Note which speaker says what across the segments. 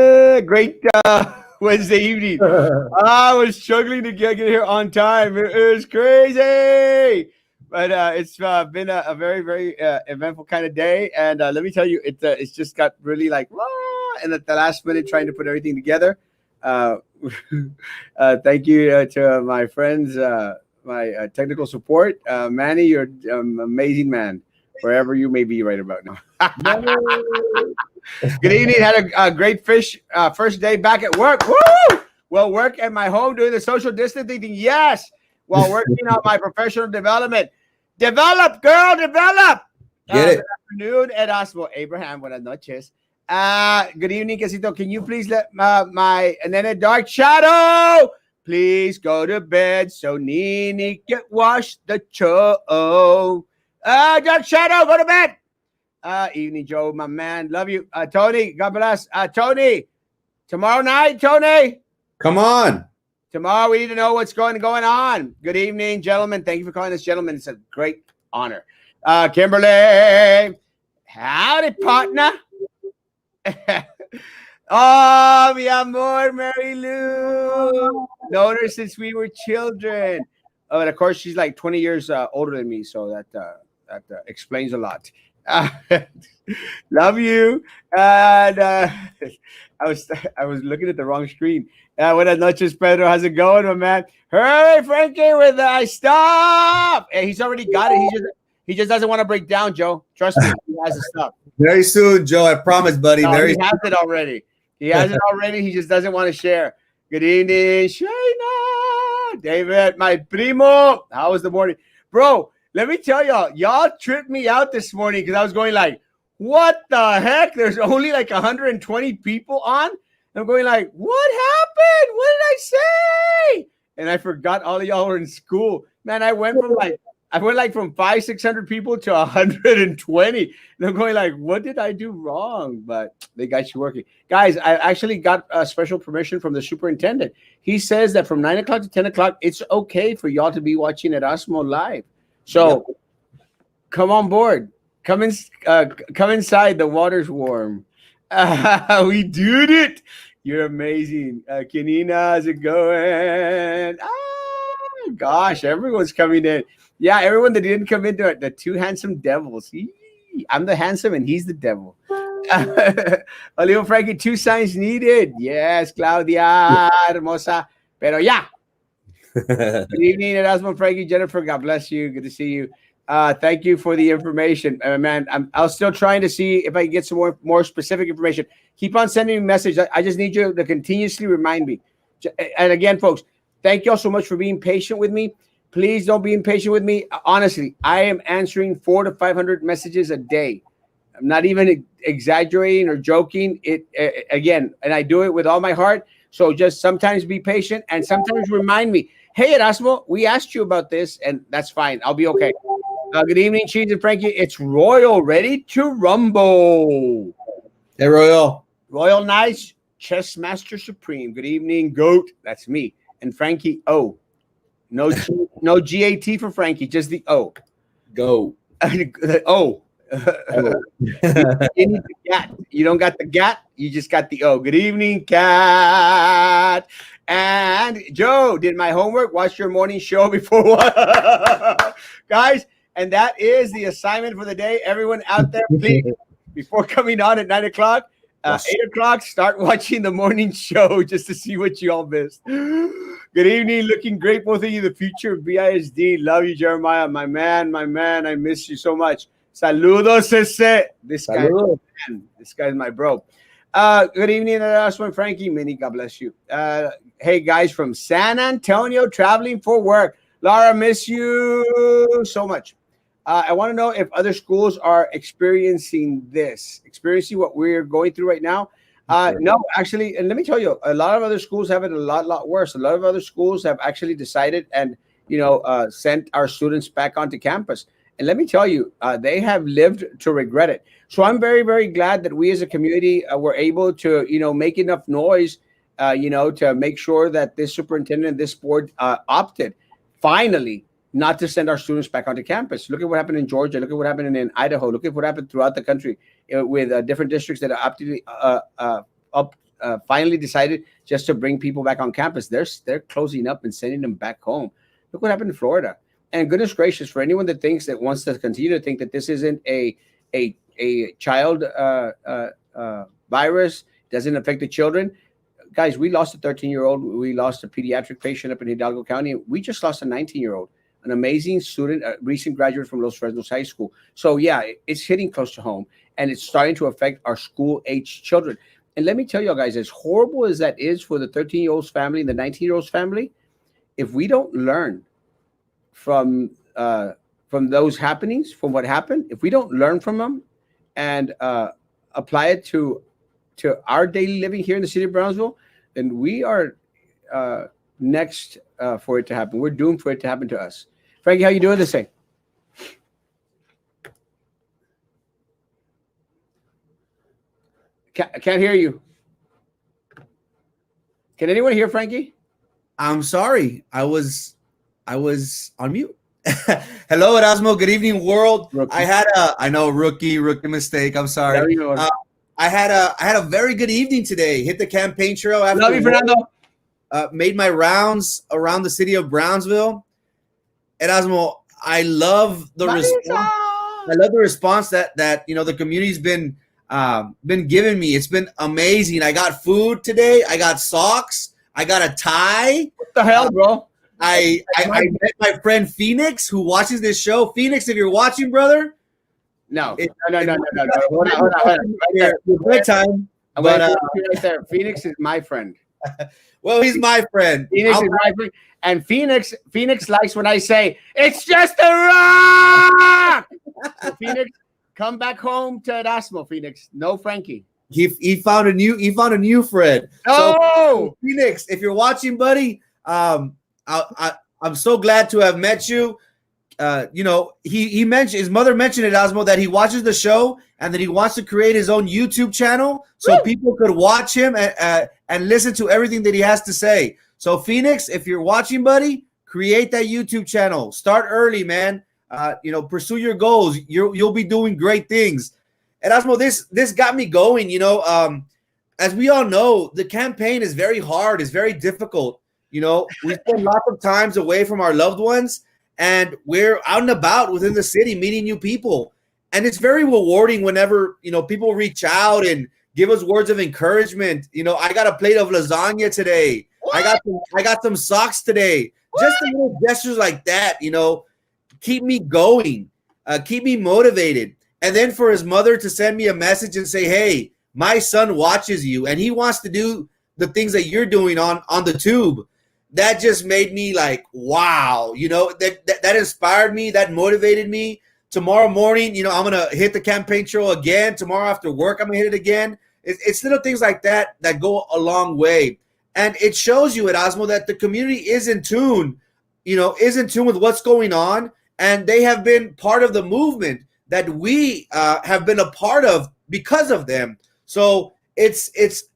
Speaker 1: Great Wednesday evening. I was struggling to get here on time. It is crazy. But it's been a very, very eventful kind of day. And let me tell you, it's just got really like, and at the last minute trying to put everything together. Uh, Thank you to my friends, my technical support. Manny, you're amazing man, wherever you may be right about now. Good evening. Had a great first day back at work. Woo! Well, work at my home doing the social distancing. Yes, while working on my professional development. Develop, girl, develop.
Speaker 2: Get
Speaker 1: Good
Speaker 2: it.
Speaker 1: afternoon, Erasmo. Abraham, buenas noches. Good evening, Casito. Can you please let my and then a dark shadow please go to bed so Nini can wash the show. Dark shadow, go to bed. Evening, Joe, my man. Love you. Tony, God bless. Tony, tomorrow night, Tony.
Speaker 2: Come on.
Speaker 1: Tomorrow we need to know what's going on. Good evening, gentlemen. Thank you for calling us, gentlemen. It's a great honor. Kimberly, howdy, partner. Oh, mi amor, Mary Lou. Known her since we were children. Oh, and of course, she's like 20 years older than me, so that explains a lot. Uh, Love you. And I was looking at the wrong screen. Buenas noches, Pedro. How's it going, my man? Hurry, Frankie, with I stop. Hey, he's already got it. He just doesn't want to break down, Joe. Trust me, he has the stuff.
Speaker 2: Very soon, Joe. I promise, buddy.
Speaker 1: No,
Speaker 2: Very
Speaker 1: he has it already. He has it already. He just doesn't want to share. Good evening, Shayna. David, my primo. How was the morning? Bro, let me tell y'all tripped me out this morning because I was going like, what the heck? There's only like 120 people on. And I'm going like, what happened? What did I say? And I forgot all of y'all were in school. Man, I went from 500-600 people to 120. And I'm going like, what did I do wrong? But they got you working. Guys, I actually got a special permission from the superintendent. He says that from 9 o'clock to 10 o'clock, it's okay for y'all to be watching Erasmo live. So come on board. Come inside. The water's warm. We did it. You're amazing. Kenina, how's it going? Gosh, everyone's coming in. Yeah, everyone that didn't come into it, the two handsome devils. I'm the handsome and he's the devil. Olivo Frankie, 2 signs needed. Yes, Claudia, hermosa. Pero ya. Good evening, Erasmo, Frankie, Jennifer. God bless you. Good to see you. Thank you for the information, man. I'm still trying to see if I can get some more specific information. Keep on sending me messages. I just need you to continuously remind me. And again, folks, thank you all so much for being patient with me. Please don't be impatient with me. Honestly, I am answering 400 to 500 messages a day. I'm not even exaggerating or joking. Again, and I do it with all my heart. So just sometimes be patient and sometimes remind me, hey, Erasmo, we asked you about this, and that's fine. I'll be okay. Good evening, Cheese and Frankie. It's Royal ready to rumble.
Speaker 2: Hey, Royal.
Speaker 1: Royal Nice, Chess Master Supreme. Good evening, Goat. That's me. And Frankie O. No GAT for Frankie, just the O.
Speaker 2: Go.
Speaker 1: The O. You need the gat. You don't got the gat, you just got the O. Good evening, Cat. And Joe, did my homework. Watch your morning show before guys. And that is the assignment for the day. Everyone out there, please, before coming on at 9 o'clock, 8 o'clock, start watching the morning show just to see what you all missed. Good evening. Looking great, both of you. The future of BISD. Love you, Jeremiah. My man. I miss you so much. Saludos, ese. This guy's my bro. Good evening, Erasmo and Frankie. Minnie, God bless you. Hey, guys from San Antonio, traveling for work. Laura, miss you so much. I want to know if other schools are experiencing what we're going through right now. No, actually, and let me tell you, a lot of other schools have it a lot worse. A lot of other schools have actually decided and, sent our students back onto campus. And let me tell you, they have lived to regret it. So I'm very, very glad that we as a community were able to, make enough noise, to make sure that this superintendent, this board opted finally not to send our students back onto campus. Look at what happened in Georgia. Look at what happened in Idaho. Look at what happened throughout the country with different districts that are finally decided just to bring people back on campus. They're closing up and sending them back home. Look what happened in Florida. And goodness gracious, for anyone that thinks that wants to continue to think that this isn't a child virus, doesn't affect the children, guys, we lost a 13-year-old. We lost a pediatric patient up in Hidalgo County. We just lost a 19-year-old, an amazing student, a recent graduate from Los Fresnos High School. So yeah, it's hitting close to home, and it's starting to affect our school-age children. And let me tell you guys, as horrible as that is for the 13-year-old's family and the 19-year-old's family, if we don't learn from those happenings, from what happened, if we don't learn from them and apply it to our daily living here in the city of Brownsville, then we are next for it to happen. We're doomed for it to happen to us. Frankie, how you doing this thing? I can't hear you. Can anyone hear Frankie?
Speaker 2: I'm sorry. I was on mute. Hello, Erasmo. Good evening, world.
Speaker 1: Rookie.
Speaker 2: I know rookie mistake. I'm sorry. I had a very good evening today. Hit the campaign trail after
Speaker 1: Love you, Fernando.
Speaker 2: Made my rounds around the city of Brownsville. Erasmo, I love the response. I love the response that the community's been giving me. It's been amazing. I got food today. I got socks. I got a tie.
Speaker 1: What the hell, bro?
Speaker 2: I met my friend Phoenix, who watches this show. Phoenix, if you're watching, brother.
Speaker 1: No. Hold on. Right there.
Speaker 2: Bedtime.
Speaker 1: Right there. Phoenix is my friend.
Speaker 2: Well, he's my friend.
Speaker 1: Phoenix is my friend. And Phoenix likes when I say, it's just a rock. So Phoenix, come back home to Erasmo, Phoenix. No Frankie.
Speaker 2: He found a new friend.
Speaker 1: Oh,
Speaker 2: so, Phoenix, if you're watching, buddy, I'm so glad to have met you. He mentioned, his mother mentioned, Erasmo, that he watches the show and that he wants to create his own YouTube channel so people could watch him and listen to everything that he has to say. So Phoenix, if you're watching, buddy, create that YouTube channel. Start early, man. Pursue your goals. You'll be doing great things. Erasmo, this got me going. As we all know, the campaign is very hard. It's very difficult. We spend lots of times away from our loved ones, and we're out and about within the city meeting new people. And it's very rewarding whenever, people reach out and give us words of encouragement. I got a plate of lasagna today. What? I got some socks today. What? Just the little gestures like that, keep me going, keep me motivated. And then for his mother to send me a message and say, hey, my son watches you and he wants to do the things that you're doing on the tube. That just made me like, wow, that inspired me, that motivated me. Tomorrow morning, I'm going to hit the campaign trail again. Tomorrow after work, I'm going to hit it again. It's little things like that go a long way. And it shows you, Erasmo, that the community is in tune, with what's going on. And they have been part of the movement that we have been a part of because of them. So it's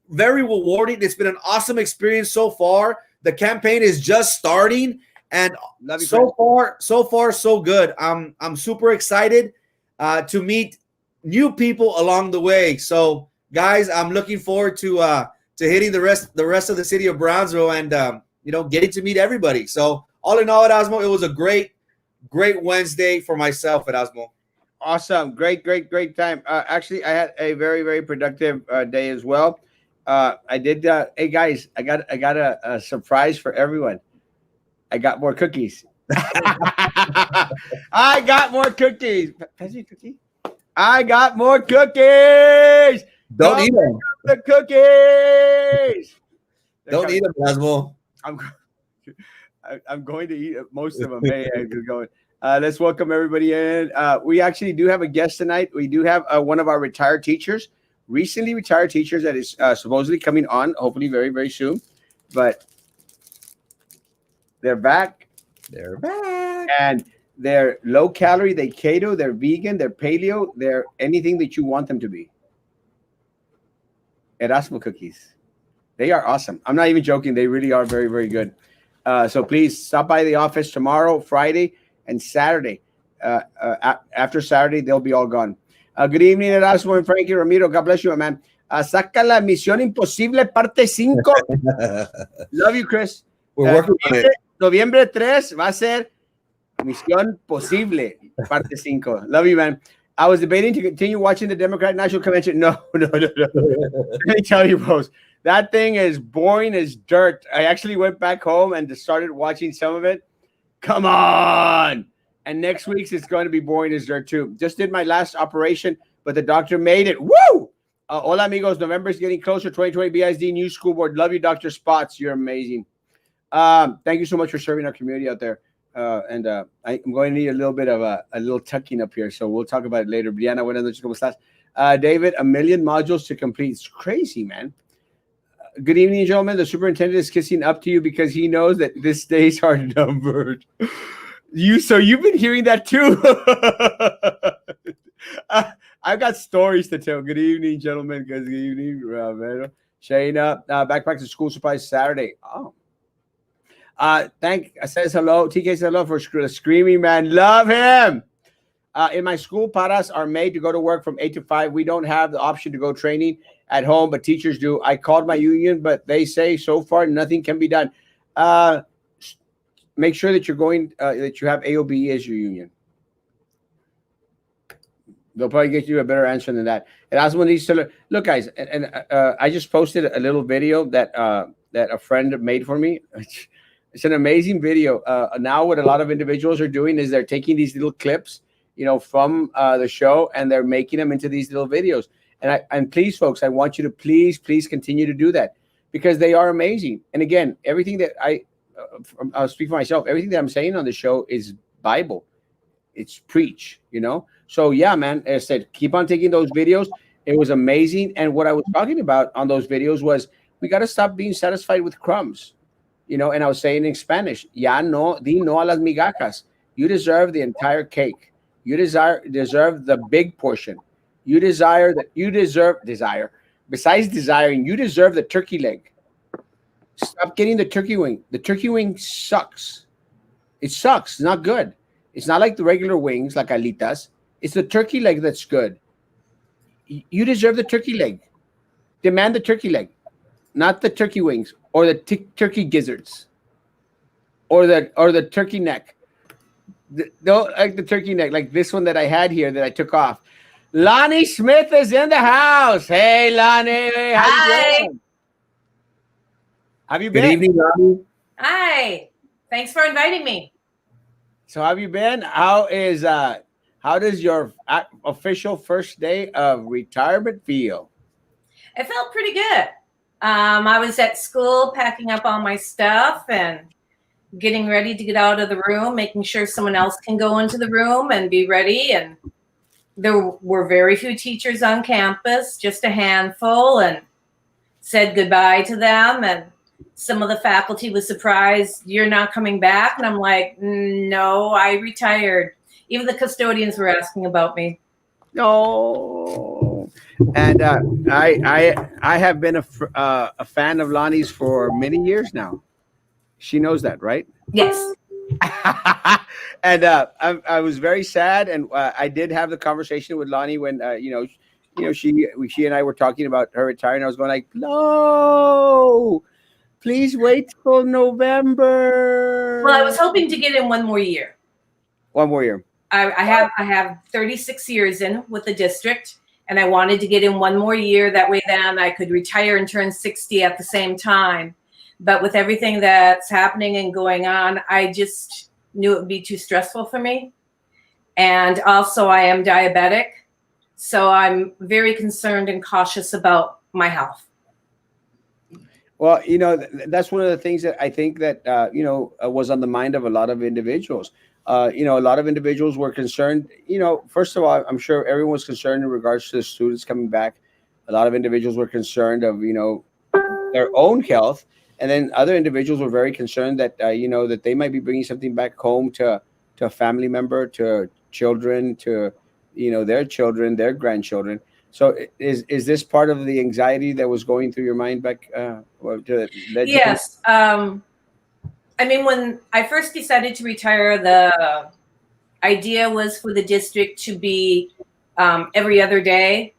Speaker 2: very rewarding. It's been an awesome experience so far. The campaign is just starting, and so far, so good. I'm super excited to meet new people along the way. So, guys, I'm looking forward to hitting the rest of the city of Brownsville and getting to meet everybody. So, all in all, Erasmo, it was a great Wednesday for myself, Erasmo.
Speaker 1: Awesome, great time. Actually, I had a very, very productive day as well. I did. Hey guys, I got a surprise for everyone. I got more cookies. I got more cookies. I got more cookies.
Speaker 2: Don't eat them.
Speaker 1: The cookies.
Speaker 2: Don't eat them, Erasmo.
Speaker 1: I'm going to eat most of them. Hey, I'm going. Let's welcome everybody in. We actually do have a guest tonight. We do have one of our retired teachers. Recently retired teachers that is supposedly coming on, hopefully very, very soon. But they're back. And they're low calorie, they keto, they're vegan, they're paleo, they're anything that you want them to be. Erasmo cookies. They are awesome. I'm not even joking. They really are very, very good. So please stop by the office tomorrow, Friday, and Saturday. After Saturday, they'll be all gone. Good evening, Erasmo and Frankie Ramiro. God bless you, man. Saca la Misión Imposible parte 5. Love you, Chris.
Speaker 2: We're working on it.
Speaker 1: Noviembre 3 va a ser Misión Posible parte 5. Love you, man. I was debating to continue watching the Democratic National Convention. No. Let me tell you, bros. That thing is boring as dirt. I actually went back home and started watching some of it. Come on. And next week's it's going to be boring as dirt too. Just did my last operation, but the doctor made it. Woo! Hola, amigos. November is getting closer. 2020 BISD new school board. Love you, Dr. Spots. You're amazing. Thank you so much for serving our community out there. I'm going to need a little bit of a little tucking up here, so we'll talk about it later. Brianna, buenas noches, ¿cómo estás? David, 1 million modules to complete. It's crazy, man. Good evening, gentlemen. The superintendent is kissing up to you because he knows that this days are numbered. So you've been hearing that too. I've got stories to tell. Good evening, gentlemen. Good evening, man. Shayna, backpack to school supplies Saturday. Oh. Says hello. TK says hello for screaming man. Love him. In my school, paras are made to go to work from 8 to 5. We don't have the option to go training at home, but teachers do. I called my union, but they say so far nothing can be done. Make sure that you're going, that you have AOBE as your union. They'll probably get you a better answer than that. Erasmo needs to look, guys. And I just posted a little video that a friend made for me. It's an amazing video. Now, what a lot of individuals are doing is they're taking these little clips, from the show, and they're making them into these little videos. And please, folks, I want you to please continue to do that because they are amazing. And again, everything that I'll speak for myself. Everything that I'm saying on the show is Bible. It's preach, So yeah, man, as I said, keep on taking those videos. It was amazing. And what I was talking about on those videos was we got to stop being satisfied with crumbs, and I was saying in Spanish, di no a las migajas. You deserve the entire cake. You deserve the big portion. Besides desiring, you deserve the turkey leg. Stop getting the turkey wing. The turkey wing sucks. It sucks. It's not good. It's not like the regular wings, like alitas. It's the turkey leg that's good. You deserve the turkey leg. Demand the turkey leg, not the turkey wings or the turkey gizzards or the turkey neck. Don't like the turkey neck, like this one that I had here that I took off. Lonnie Smith is in the house. Hey, Lonnie. How you doing? Have you been?
Speaker 2: Good evening, Lonnie.
Speaker 3: Hi. Thanks for inviting me.
Speaker 1: So have you been? How does your official first day of retirement feel?
Speaker 3: It felt pretty good. I was at school packing up all my stuff and getting ready to get out of the room, making sure someone else can go into the room and be ready. And there were very few teachers on campus, just a handful, and said goodbye to them. And some of the faculty was surprised, you're not coming back? And I'm like, no, I retired. Even the custodians were asking about me.
Speaker 1: No. And I have been a fan of Lonnie's for many years now. She knows that, right?
Speaker 3: Yes.
Speaker 1: And I was very sad, and I did have the conversation with Lonnie when she and I were talking about her retiring. I was going like, no, please wait till November.
Speaker 3: Well, I was hoping to get in one more year.
Speaker 1: One more year.
Speaker 3: I have 36 years in with the district, and I wanted to get in one more year. That way, then I could retire and turn 60 at the same time. But with everything that's happening and going on, I just knew it would be too stressful for me. And also, I am diabetic, so I'm very concerned and cautious about my health.
Speaker 1: Well, that's one of the things that I think that was on the mind of a lot of individuals. A lot of individuals were concerned. First of all, I'm sure everyone was concerned in regards to the students coming back. A lot of individuals were concerned of their own health, and then other individuals were very concerned that that they might be bringing something back home to a family member, to children, to their children, their grandchildren. So is this part of the anxiety that was going through your mind back?
Speaker 3: Yes. I mean, when I first decided to retire, the idea was for the district to be every other day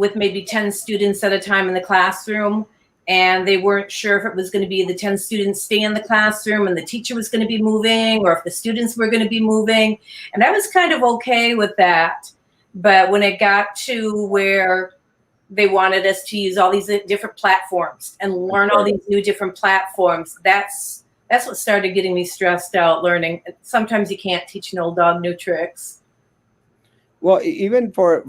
Speaker 3: with maybe 10 students at a time in the classroom, and they weren't sure if it was going to be the 10 students stay in the classroom and the teacher was going to be moving, or if the students were going to be moving. And I was kind of okay with that. But when it got to where they wanted us to use all these different platforms and learn all these new different platforms, that's what started getting me stressed out learning. Sometimes you can't teach an old dog new tricks.
Speaker 1: Well, even for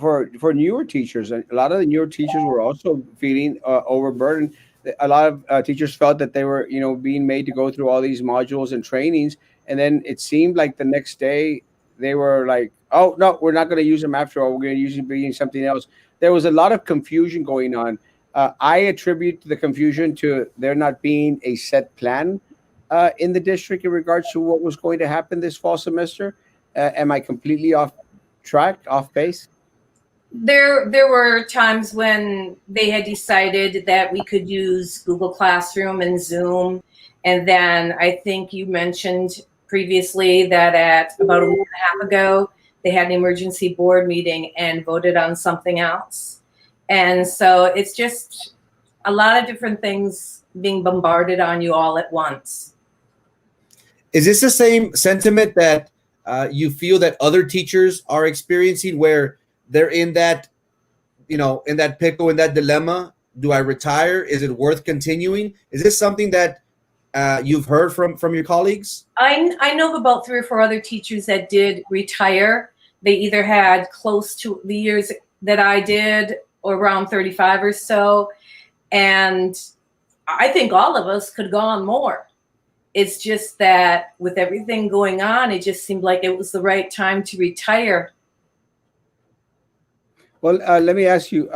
Speaker 1: newer teachers, a lot of the newer teachers were also feeling overburdened. A lot of teachers felt that they were, being made to go through all these modules and trainings, and then it seemed like the next day they were like, "Oh no, we're not going to use them after all. We're going to use them being something else." There was a lot of confusion going on. I attribute the confusion to there not being a set plan in the district in regards to what was going to happen this fall semester. Am I completely off track, off base?
Speaker 3: There were times when they had decided that we could use Google Classroom and Zoom. And then I think you mentioned previously that at about a week and a half ago, they had an emergency board meeting and voted on something else. And so it's just a lot of different things being bombarded on you all at once.
Speaker 2: Is this the same sentiment that you feel that other teachers are experiencing, where they're in that, in that pickle, in that dilemma? Do I retire? Is it worth continuing? Is this something that you've heard from your colleagues?
Speaker 3: I know of about 3 or 4 other teachers that did retire. They either had close to the years that I did, or around 35 or so. And I think all of us could go on more. It's just that with everything going on, it just seemed like it was the right time to retire.
Speaker 1: Well, let me ask you: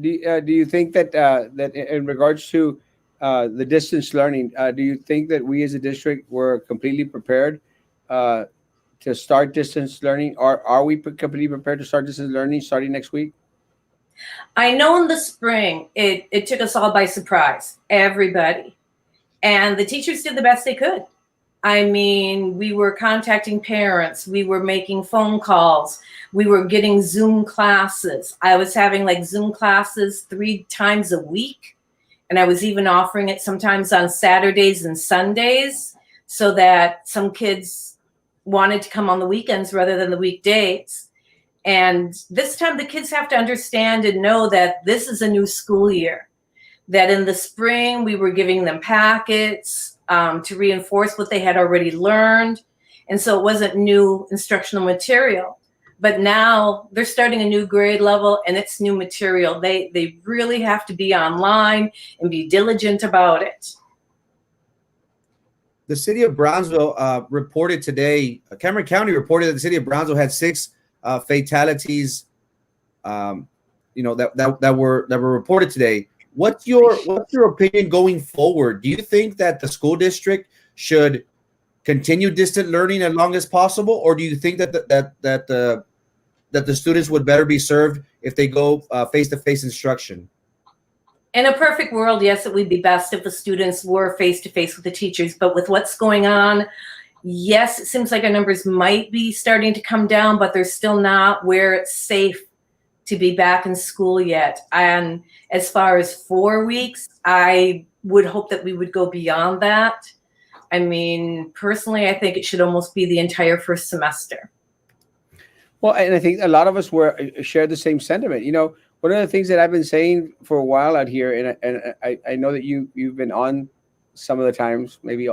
Speaker 1: do you think that that in regards to the distance learning, do you think that we as a district were completely prepared to start distance learning, or are we completely prepared to start distance learning starting next week?
Speaker 3: I know in the spring, it took us all by surprise, everybody. And the teachers did the best they could. I mean, we were contacting parents, we were making phone calls, we were getting Zoom classes. I was having like Zoom classes 3 times a week. And I was even offering it sometimes on Saturdays and Sundays, so that some kids wanted to come on the weekends rather than the weekdays. And this time the kids have to understand and know that this is a new school year, that in the spring we were giving them packets to reinforce what they had already learned. And so it wasn't new instructional material. But now they're starting a new grade level and it's new material. They really have to be online and be diligent about it.
Speaker 2: The city of Brownsville reported today, Cameron County reported that the city of Brownsville had 6 fatalities, that were reported today. What's your opinion going forward? Do you think that the school district should continue distant learning as long as possible, or do you think that the students would better be served if they go face-to-face instruction?
Speaker 3: In a perfect world, yes, it would be best if the students were face-to-face with the teachers. But with what's going on, yes, it seems like our numbers might be starting to come down, but they're still not where it's safe to be back in school yet. And as far as 4 weeks, I would hope that we would go beyond that. I mean, personally, I think it should almost be the entire first semester.
Speaker 1: Well, and I think a lot of us share the same sentiment. One of the things that I've been saying for a while out here, and I know that you've been on some of the times, maybe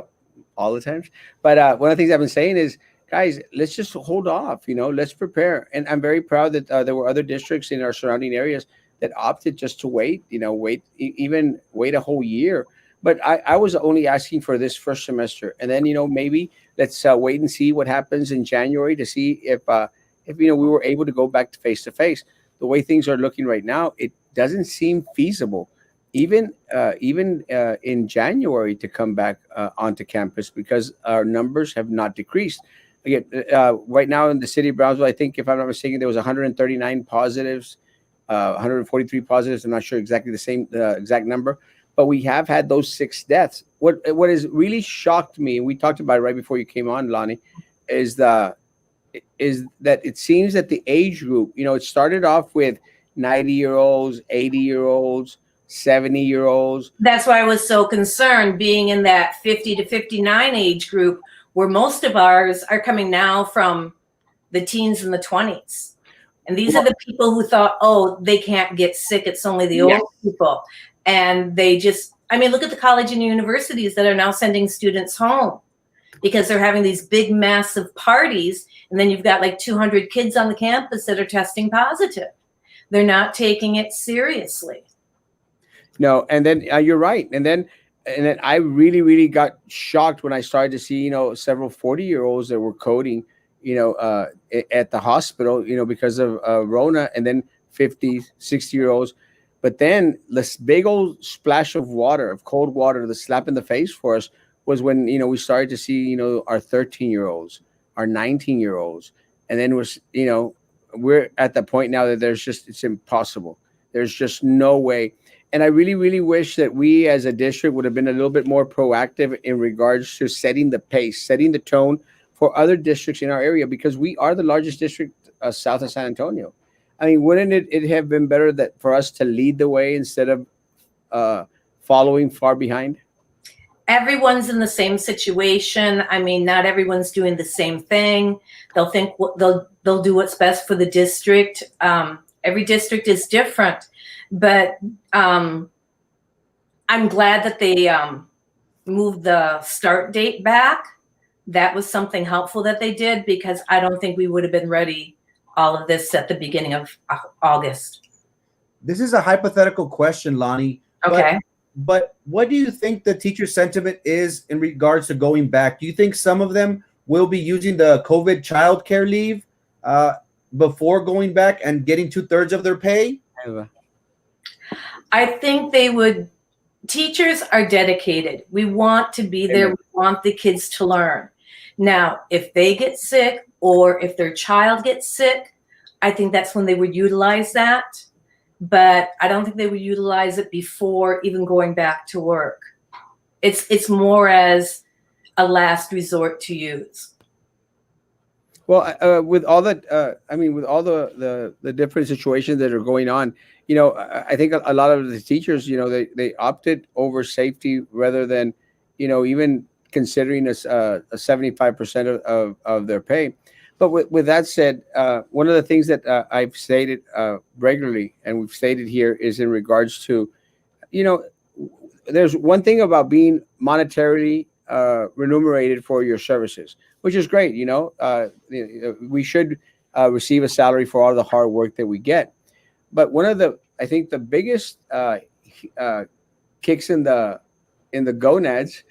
Speaker 1: all the times, but one of the things I've been saying is, guys, let's just hold off. Let's prepare. And I'm very proud that there were other districts in our surrounding areas that opted just to wait. Even wait a whole year. But I was only asking for this first semester, and then maybe let's wait and see what happens in January to see if we were able to go back to face. The way things are looking right now, it doesn't seem feasible, even in January, to come back onto campus, because our numbers have not decreased. Again, right now in the city of Brownsville, I think, if I'm not mistaken, there was 139 positives, 143 positives. I'm not sure exactly the exact number, but we have had those 6 deaths. What has really shocked me, and we talked about it right before you came on, Lonnie, is that it seems that the age group, it started off with 90-year-olds, 80-year-olds, 70-year-olds.
Speaker 3: That's why I was so concerned being in that 50 to 59 age group, where most of ours are coming now from the teens and the 20s. And these are
Speaker 1: Well,
Speaker 3: the people who thought, oh, they can't get sick. It's only the
Speaker 1: yes.
Speaker 3: old people. And they just, I mean, look at the college and universities that are now sending students home because they're having these big, massive parties. And then you've got like 200 kids on the campus that are testing positive. They're not taking it seriously.
Speaker 1: No, and then you're right. And then I really, really got shocked when I started to see, several 40-year-olds that were coding, at the hospital, because of Rona, and then 50, 60-year-olds. But then this big old splash of water, of cold water, the slap in the face for us was when, we started to see, our 13-year-olds, our 19-year-olds. And then we're at the point now that it's impossible. There's just no way. And I really, really wish that we as a district would have been a little bit more proactive in regards to setting the pace, setting the tone for other districts in our area, because we are the largest district south of San Antonio. I mean, wouldn't it have been better that for us to lead the way instead of following far behind?
Speaker 3: Everyone's in the same situation. I mean, not everyone's doing the same thing. They'll think they'll do what's best for the district. Every district is different, but I'm glad that they moved the start date back. That was something helpful that they did, because I don't think we would have been ready all of this at the beginning of August.
Speaker 2: This is a hypothetical question, Lonnie.
Speaker 3: Okay.
Speaker 2: But what do you think the teacher sentiment is in regards to going back? Do you think some of them will be using the COVID childcare leave before going back and getting 2/3 of their pay?
Speaker 3: I think they would. Teachers are dedicated. We want to be there. We want the kids to learn. Now, if they get sick or if their child gets sick, I think that's when they would utilize that. But I don't think they would utilize it before even going back to work. It's more as a last resort to use.
Speaker 1: Well, with all that, with all the different situations that are going on, I think a lot of the teachers, they opted over safety rather than, even considering a 75% of their pay. But with that said, one of the things that I've stated regularly, and we've stated here, is in regards to, there's one thing about being monetarily remunerated for your services, which is great. We should receive a salary for all the hard work that we get. But I think the biggest kicks in the gonads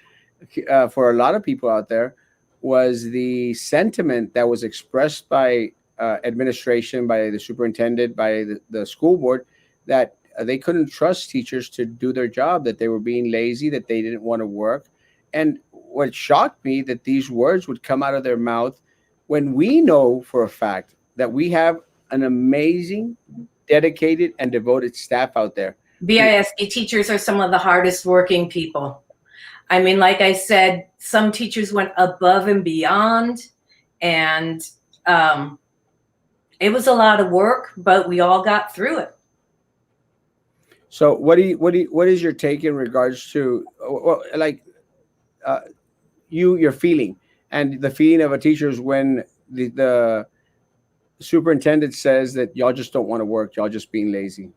Speaker 1: for a lot of people out there was the sentiment that was expressed by administration, by the superintendent, by the school board, that they couldn't trust teachers to do their job, that they were being lazy, that they didn't want to work. And what shocked me, that these words would come out of their mouth when we know for a fact that we have an amazing, dedicated, and devoted staff out there.
Speaker 3: BISD teachers are some of the hardest working people. I mean, like I said, some teachers went above and beyond, and it was a lot of work, but we all got through it.
Speaker 1: So what is your take in regards to your feeling, and the feeling of a teacher is when the superintendent says that y'all just don't want to work, y'all just being lazy?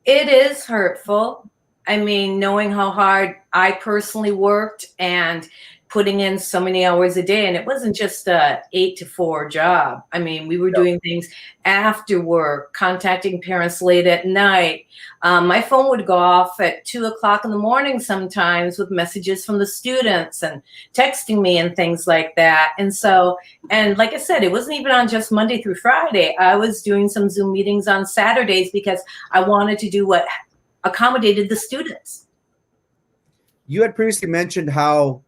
Speaker 3: It is hurtful. I mean, knowing how hard I personally worked and putting in so many hours a day, and it wasn't just a 8 to 4 job. I mean, we were doing things after work, contacting parents late at night. My phone would go off at 2:00 in the morning sometimes with messages from the students and texting me and things like that. And like I said, it wasn't even on just Monday through Friday. I was doing some Zoom meetings on Saturdays because I wanted to do what accommodated the students.
Speaker 2: You had previously mentioned how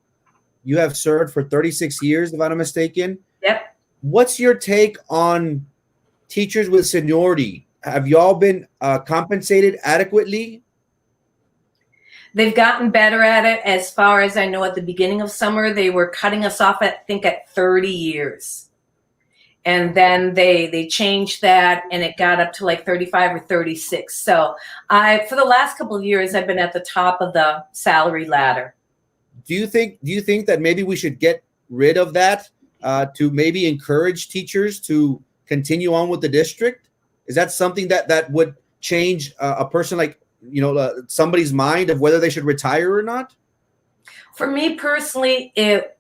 Speaker 2: you have served for 36 years, if I'm not mistaken.
Speaker 3: Yep.
Speaker 2: What's your take on teachers with seniority? Have y'all been compensated adequately?
Speaker 3: They've gotten better at it. As far as I know, at the beginning of summer, they were cutting us off at 30 years. and then they changed that, and it got up to like 35 or 36. So for the last couple of years, I've been at the top of the salary ladder.
Speaker 2: Do you think that maybe we should get rid of that to maybe encourage teachers to continue on with the district? Is that something that would change a person, like, somebody's mind of whether they should retire or not?
Speaker 3: For me personally, it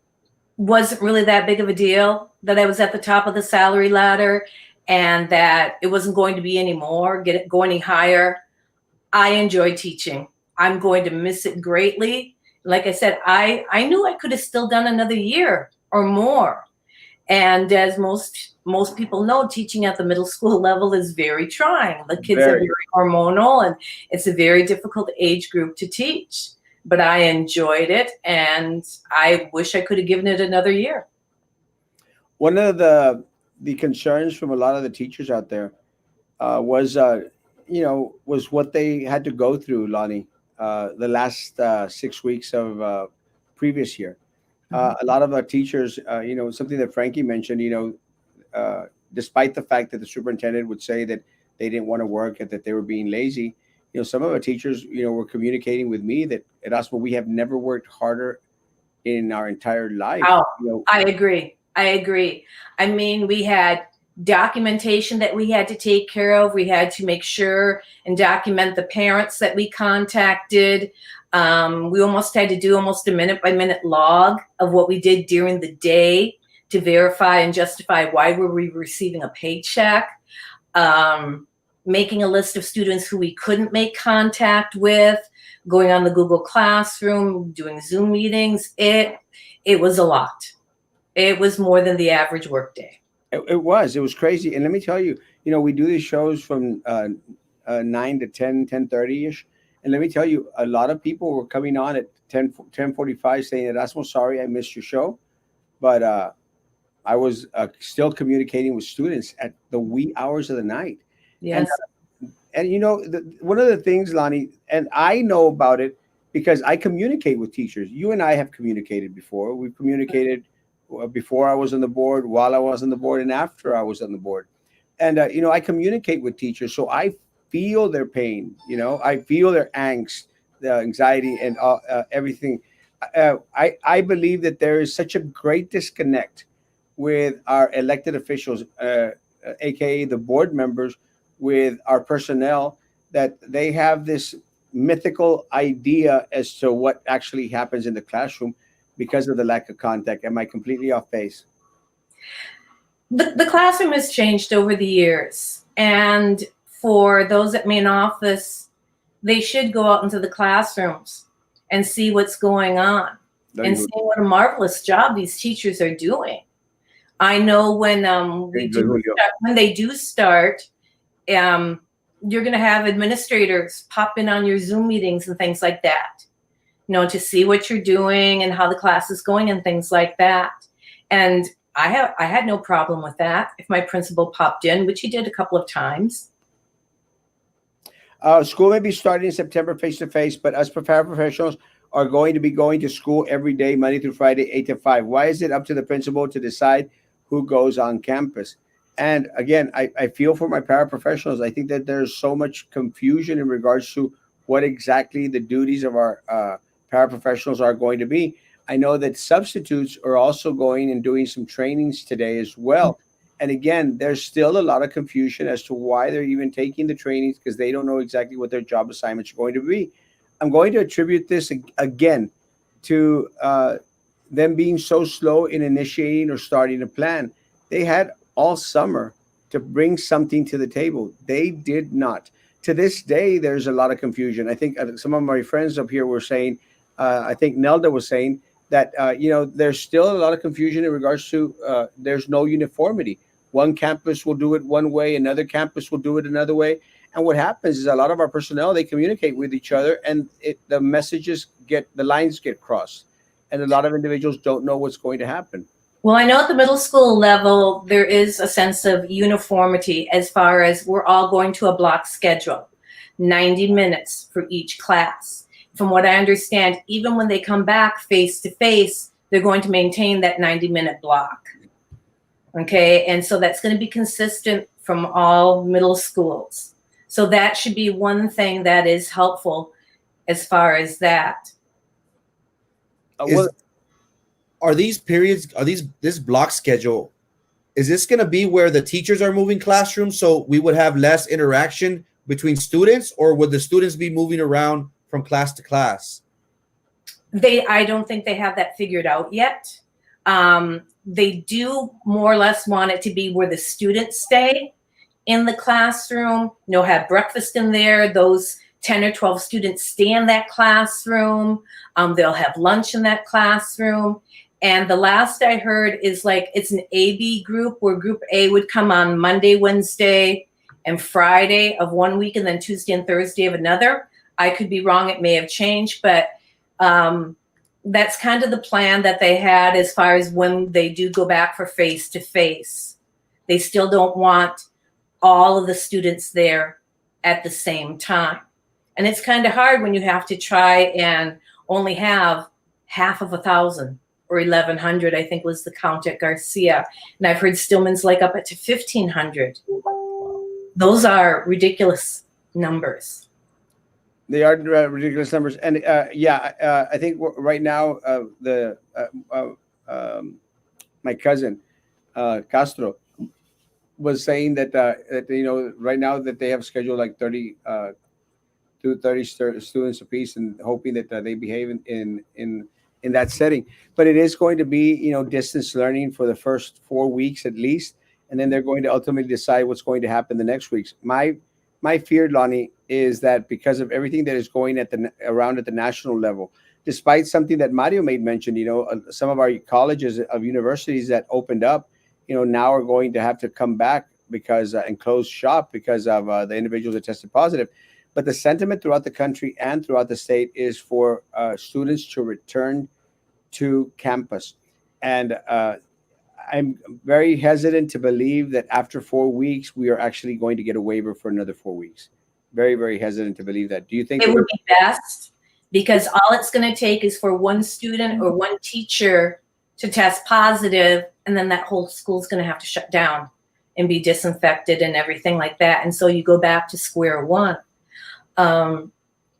Speaker 3: wasn't really that big of a deal that I was at the top of the salary ladder and that it wasn't going to be any more, go any higher. I enjoy teaching. I'm going to miss it greatly. Like I said, I knew I could have still done another year or more. And as most people know, teaching at the middle school level is very trying. The kids are very hormonal, and it's a very difficult age group to teach. But I enjoyed it, and I wish I could have given it another year.
Speaker 1: One of the concerns from a lot of the teachers out there was what they had to go through, Lonnie, the last 6 weeks of previous year. A lot of our teachers, something that Frankie mentioned, despite the fact that the superintendent would say that they didn't want to work and that they were being lazy, some of our teachers, were communicating with me that at Erasmo, we have never worked harder in our entire life.
Speaker 3: Oh, I agree. I mean, we had documentation that we had to take care of. We had to make sure and document the parents that we contacted. We almost had to do almost a minute by minute log of what we did during the day to verify and justify why were we receiving a paycheck. Making a list of students who we couldn't make contact with, going on the Google Classroom, doing Zoom meetings. It was a lot. It was more than the average workday.
Speaker 1: It was crazy. And let me tell you, we do these shows from 9 to 10, 10:30-ish. And let me tell you, a lot of people were coming on at 10:45 saying, Erasmo, sorry, I missed your show. But I was still communicating with students at the wee hours of the night.
Speaker 3: Yes.
Speaker 1: And one of the things, Lonnie, and I know about it because I communicate with teachers. You and I have communicated before. We've communicated before I was on the board, while I was on the board, and after I was on the board. And, I communicate with teachers. So I feel their pain. I feel their angst, the anxiety, and everything. I believe that there is such a great disconnect with our elected officials, aka the board members, with our personnel, that they have this mythical idea as to what actually happens in the classroom because of the lack of contact. Am I completely off base?
Speaker 3: The classroom has changed over the years. And for those at main office, they should go out into the classrooms and see what's going on and see what a marvelous job these teachers are doing. I know when they do start, you're going to have administrators pop in on your Zoom meetings and things like that, to see what you're doing and how the class is going and things like that. And I had no problem with that if my principal popped in, which he did a couple of times.
Speaker 1: School may be starting in September face-to-face, but us paraprofessionals are going to be going to school every day, Monday through Friday, 8 to 5. Why is it up to the principal to decide who goes on campus? And again, I feel for my paraprofessionals. I think that there's so much confusion in regards to what exactly the duties of our paraprofessionals are going to be. I know that substitutes are also going and doing some trainings today as well. And again, there's still a lot of confusion as to why they're even taking the trainings, because they don't know exactly what their job assignments are going to be. I'm going to attribute this again to them being so slow in initiating or starting a plan. They had all summer to bring something to the table. They did not. To this day, there's a lot of confusion. I think some of my friends up here were saying, I think Nelda was saying that, there's still a lot of confusion in regards to there's no uniformity. One campus will do it one way, another campus will do it another way. And what happens is a lot of our personnel, they communicate with each other, and the lines get crossed. And a lot of individuals don't know what's going to happen.
Speaker 3: Well, I know at the middle school level, there is a sense of uniformity as far as we're all going to a block schedule, 90 minutes for each class. From what I understand, even when they come back face to face, they're going to maintain that 90-minute block. Okay, and so that's going to be consistent from all middle schools. So that should be one thing that is helpful as far as that.
Speaker 1: Well,
Speaker 2: Are these periods, this block schedule, is this going to be where the teachers are moving classrooms so we would have less interaction between students, or would the students be moving around from class to class?
Speaker 3: I don't think they have that figured out yet. They do more or less want it to be where the students stay in the classroom, have breakfast in there. Those 10 or 12 students stay in that classroom. They'll have lunch in that classroom. And the last I heard is like it's an A-B group where group A would come on Monday, Wednesday, and Friday of one week, and then Tuesday and Thursday of another. I could be wrong. It may have changed, but that's kind of the plan that they had as far as when they do go back for face-to-face. They still don't want all of the students there at the same time. And it's kind of hard when you have to try and only have half of 1,000 or 1,100, I think was the count at Garcia. And I've heard Stillman's like up to 1,500. Those are ridiculous numbers.
Speaker 1: They are ridiculous numbers, and I think right now my cousin Castro was saying that right now that they have scheduled like 30 to 30 students apiece, and hoping that they behave in that setting. But it is going to be distance learning for the first 4 weeks at least, and then they're going to ultimately decide what's going to happen the next weeks. My fear, Lonnie, is that because of everything that is going around at the national level, despite something that Mario made mention, some of our colleges of universities that opened up, now are going to have to come back because and close shop because of the individuals that tested positive. But the sentiment throughout the country and throughout the state is for students to return to campus, and I'm very hesitant to believe that after 4 weeks, we are actually going to get a waiver for another 4 weeks. Very, very hesitant to believe that. Do you think
Speaker 3: it would be best? Because all it's going to take is for one student or one teacher to test positive, and then that whole school's going to have to shut down and be disinfected and everything like that. And so you go back to square one.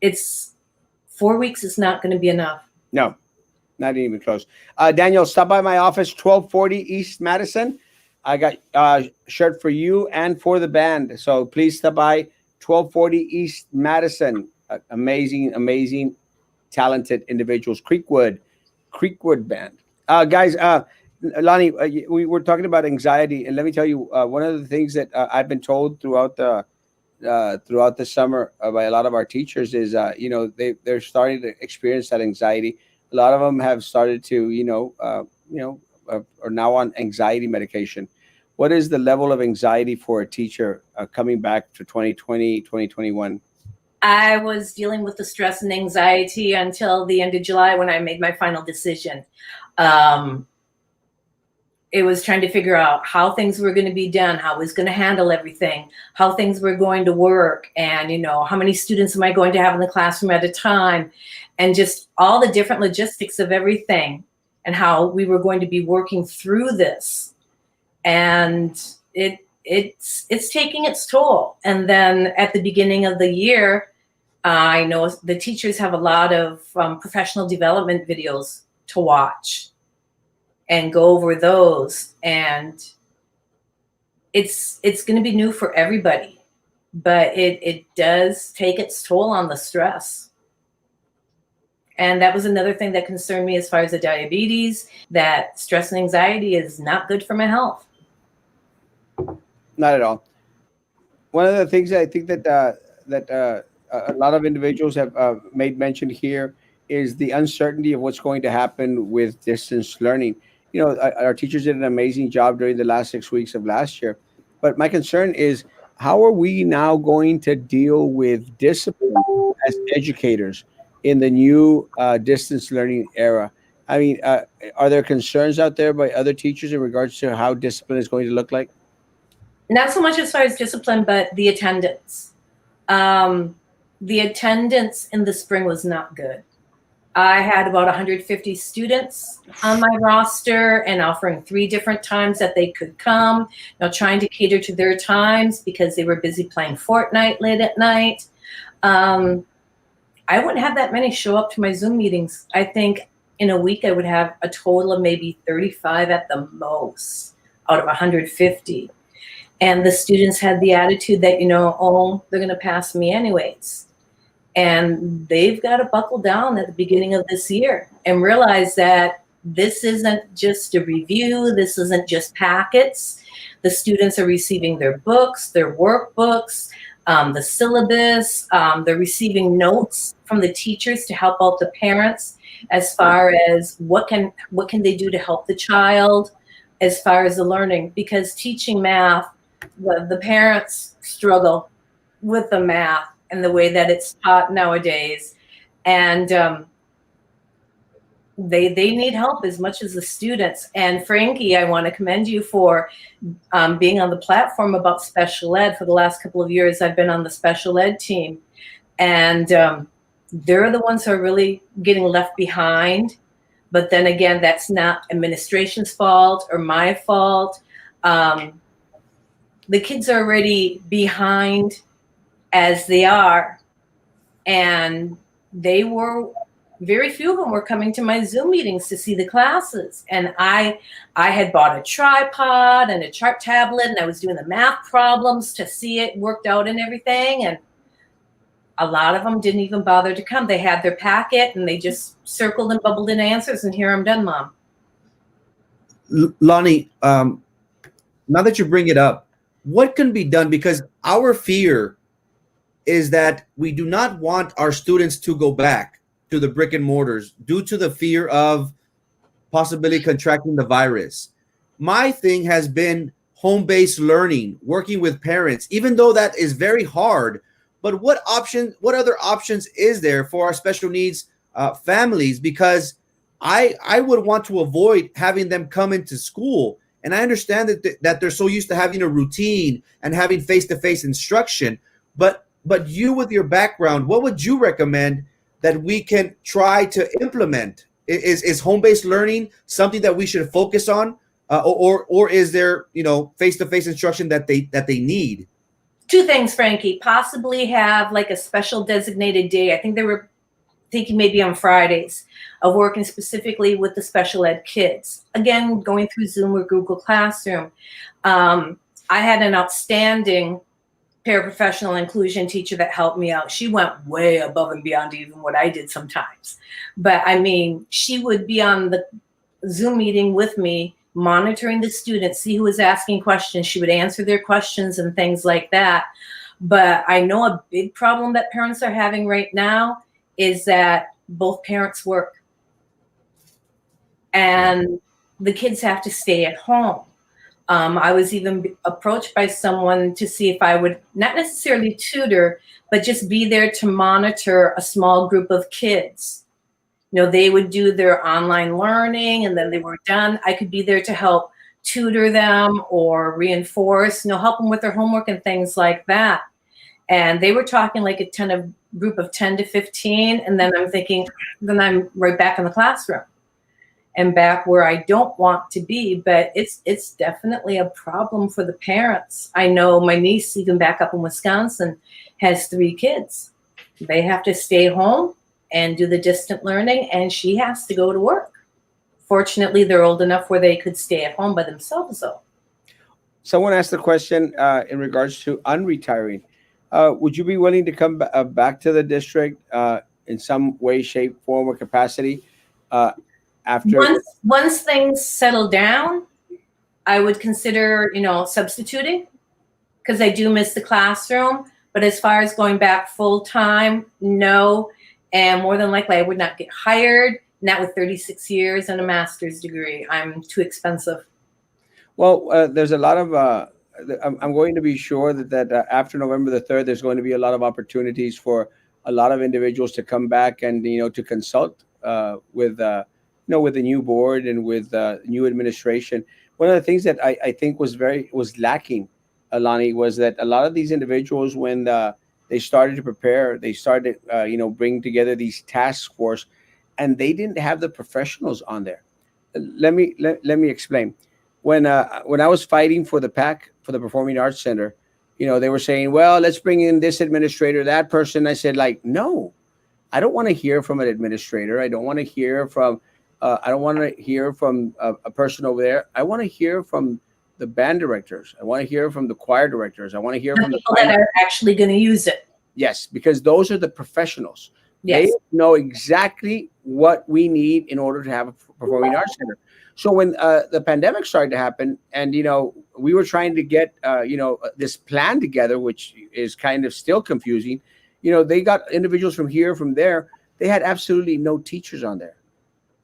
Speaker 3: It's 4 weeks is not going to be enough.
Speaker 1: No. Not even close. Daniel, stop by my office, 1240 East Madison. I got a shirt for you and for the band. So please stop by 1240 East Madison. Amazing, talented individuals. Creekwood Band. Guys, Lonnie, we were talking about anxiety. And let me tell you, one of the things that I've been told throughout the summer by a lot of our teachers is, they're starting to experience that anxiety. A lot of them have started to, are now on anxiety medication. What is the level of anxiety for a teacher coming back to 2020, 2021?
Speaker 3: I was dealing with the stress and anxiety until the end of July when I made my final decision. It was trying to figure out how things were going to be done, how I was going to handle everything, how things were going to work, and how many students am I going to have in the classroom at a time, and just all the different logistics of everything and how we were going to be working through this. And it's taking its toll. And then at the beginning of the year, I know the teachers have a lot of professional development videos to watch and go over those. And it's going to be new for everybody, but it does take its toll on the stress. And that was another thing that concerned me as far as the diabetes, that stress and anxiety is not good for my health.
Speaker 1: Not at all. One of the things that I think that a lot of individuals have made mention here is the uncertainty of what's going to happen with distance learning. Our teachers did an amazing job during the last 6 weeks of last year. But my concern is, how are we now going to deal with discipline as educators in the new distance learning era? I mean, are there concerns out there by other teachers in regards to how discipline is going to look like?
Speaker 3: Not so much as far as discipline, but the attendance. The attendance in the spring was not good. I had about 150 students on my roster and offering 3 different times that they could come. Trying to cater to their times because they were busy playing Fortnite late at night. I wouldn't have that many show up to my Zoom meetings. I think in a week I would have a total of maybe 35 at the most out of 150. And the students had the attitude that, oh, they're going to pass me anyways. And they've got to buckle down at the beginning of this year and realize that this isn't just a review. This isn't just packets. The students are receiving their books, their workbooks, the syllabus. They're receiving notes from the teachers to help out the parents as far as what can they do to help the child as far as the learning. Because teaching math, the parents struggle with the math and the way that it's taught nowadays. And they need help as much as the students. And Frankie, I want to commend you for being on the platform about special ed. For the last couple of years, I've been on the special ed team. And they're the ones who are really getting left behind. But then again, that's not administration's fault or my fault. The kids are already behind as they are, and very few of them were coming to my Zoom meetings to see the classes. And I had bought a tripod and a chart tablet, and I was doing the math problems to see it worked out and everything. And a lot of them didn't even bother to come. They had their packet and they just circled and bubbled in answers, and here I'm done, Mom.
Speaker 2: Lonnie, now that you bring it up, what can be done? Because our fear is that we do not want our students to go back to the brick and mortars due to the fear of possibly contracting the virus. My thing has been home-based learning, working with parents, even though that is very hard. But what other options is there for our special needs families? Because I would want to avoid having them come into school. And I understand that they're so used to having a routine and having face-to-face instruction. But you, with your background, what would you recommend that we can try to implement? Is home-based learning something that we should focus on, or is there face-to-face instruction that they need?
Speaker 3: 2 things, Frankie. Possibly have like a special designated day. I think they were thinking maybe on Fridays of working specifically with the special ed kids. Again, going through Zoom or Google Classroom. I had an outstanding paraprofessional inclusion teacher that helped me out. She went way above and beyond even what I did sometimes. But I mean, she would be on the Zoom meeting with me, monitoring the students, see who was asking questions. She would answer their questions and things like that. But I know a big problem that parents are having right now is that both parents work and the kids have to stay at home. I was even approached by someone to see if I would not necessarily tutor, but just be there to monitor a small group of kids. They would do their online learning and then they were done. I could be there to help tutor them or reinforce, help them with their homework and things like that. And they were talking like a group of 10 to 15. And then I'm thinking, then I'm right back in the classroom and back where I don't want to be. But it's definitely a problem for the parents. I know my niece, even back up in Wisconsin, has 3 kids. They have to stay home and do the distant learning, and she has to go to work. Fortunately, they're old enough where they could stay at home by themselves, though.
Speaker 1: Someone asked the question in regards to unretiring. Would you be willing to come back to the district in some way, shape, form, or capacity after?
Speaker 3: Once things settle down, I would consider, substituting, because I do miss the classroom. But as far as going back full time, no. And more than likely, I would not get hired, not with 36 years and a master's degree. I'm too expensive.
Speaker 1: Well, there's a lot of, I'm going to be sure that after November the 3rd, there's going to be a lot of opportunities for a lot of individuals to come back and, to consult with the new board and with new administration. One of the things that I think was lacking, Alani, was that a lot of these individuals, when they started to prepare, they started, bring together these task force. and they didn't have the professionals on there. Let me explain. When I was fighting for the PAC, for the Performing Arts Center, they were saying, well, let's bring in this administrator, that person. I said, like, no, I don't want to hear from an administrator. I don't want to hear from I don't want to hear from a person over there. I want to hear from the band directors. I want to hear from the choir directors. I want to hear
Speaker 3: The
Speaker 1: from the
Speaker 3: people that are actually going to use it.
Speaker 1: yes, because those are the professionals.
Speaker 3: Yes.
Speaker 1: They know exactly what we need in order to have a performing arts center. So when the pandemic started to happen, and we were trying to get this plan together, which is kind of still confusing. They got individuals from here, from there. They had absolutely no teachers on there,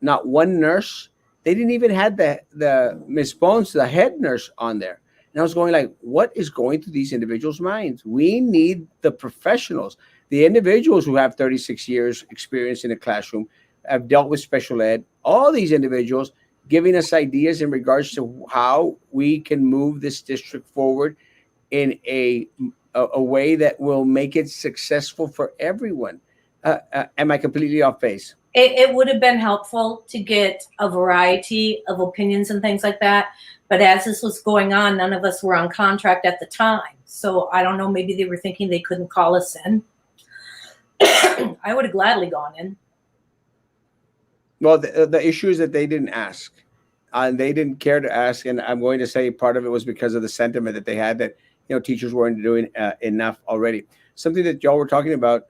Speaker 1: not one nurse. They didn't even had the Miss Bones, the head nurse, on there. And I was going like, what is going through these individuals' minds? We need the professionals, the individuals who have 36 years experience in a classroom, have dealt with special ed, all these individuals giving us ideas in regards to how we can move this district forward in a way that will make it successful for everyone. Am I completely off base?
Speaker 3: It would have been helpful to get a variety of opinions and things like that. But as this was going on, none of us were on contract at the time. So I don't know, maybe they were thinking they couldn't call us in. I would have gladly gone in.
Speaker 1: Well, the issue is that they didn't ask, and they didn't care to ask. And I'm going to say part of it was because of the sentiment that they had that teachers weren't doing enough already. Something that y'all were talking about,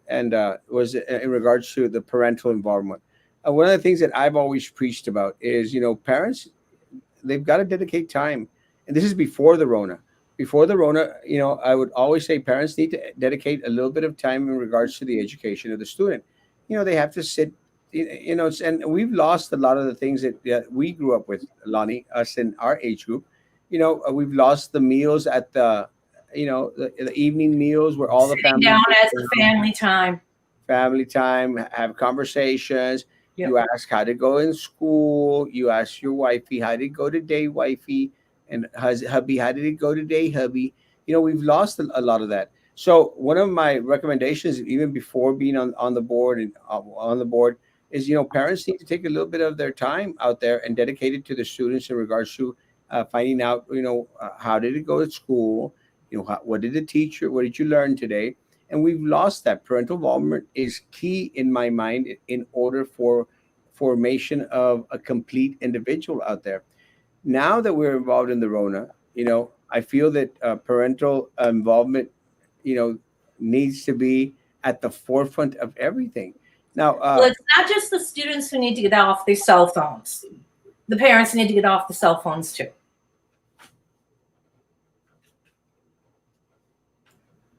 Speaker 1: and was in regards to the parental involvement. One of the things that I've always preached about is, parents, they've got to dedicate time, and this is before the Rona. Before the Rona, I would always say parents need to dedicate a little bit of time in regards to the education of the student. They have to sit, and we've lost a lot of the things that we grew up with, Lonnie, us in our age group. We've lost the meals at the evening meals where all
Speaker 3: Sitting
Speaker 1: the family
Speaker 3: down as a
Speaker 1: family time, have conversations.
Speaker 3: Yep.
Speaker 1: You ask how to go in school. You ask your wifey how did it go today, wifey, and hubby, how did it go today, hubby. We've lost a lot of that. So one of my recommendations, even before being on the board and on the board, is parents need to take a little bit of their time out there and dedicate it to the students in regards to finding out how did it go at school. What did the teacher, what did you learn today? And we've lost that. Parental involvement is key in my mind in order for formation of a complete individual out there. Now that we're involved in the Rona, I feel that parental involvement, needs to be at the forefront of everything. Now,
Speaker 3: well, it's not just the students who need to get off their cell phones. The parents need to get off the cell phones too.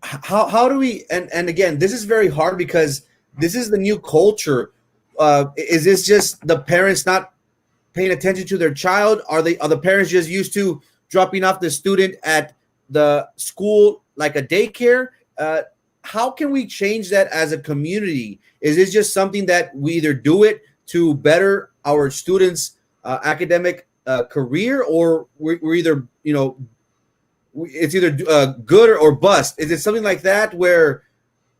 Speaker 2: How do we, and again, this is very hard because this is the new culture. Is this just the parents not paying attention to their child? Are the parents just used to dropping off the student at the school like a daycare? How can we change that as a community? Is this just something that we either do it to better our students' academic career, or we're either it's either good or bust? Is it something like that where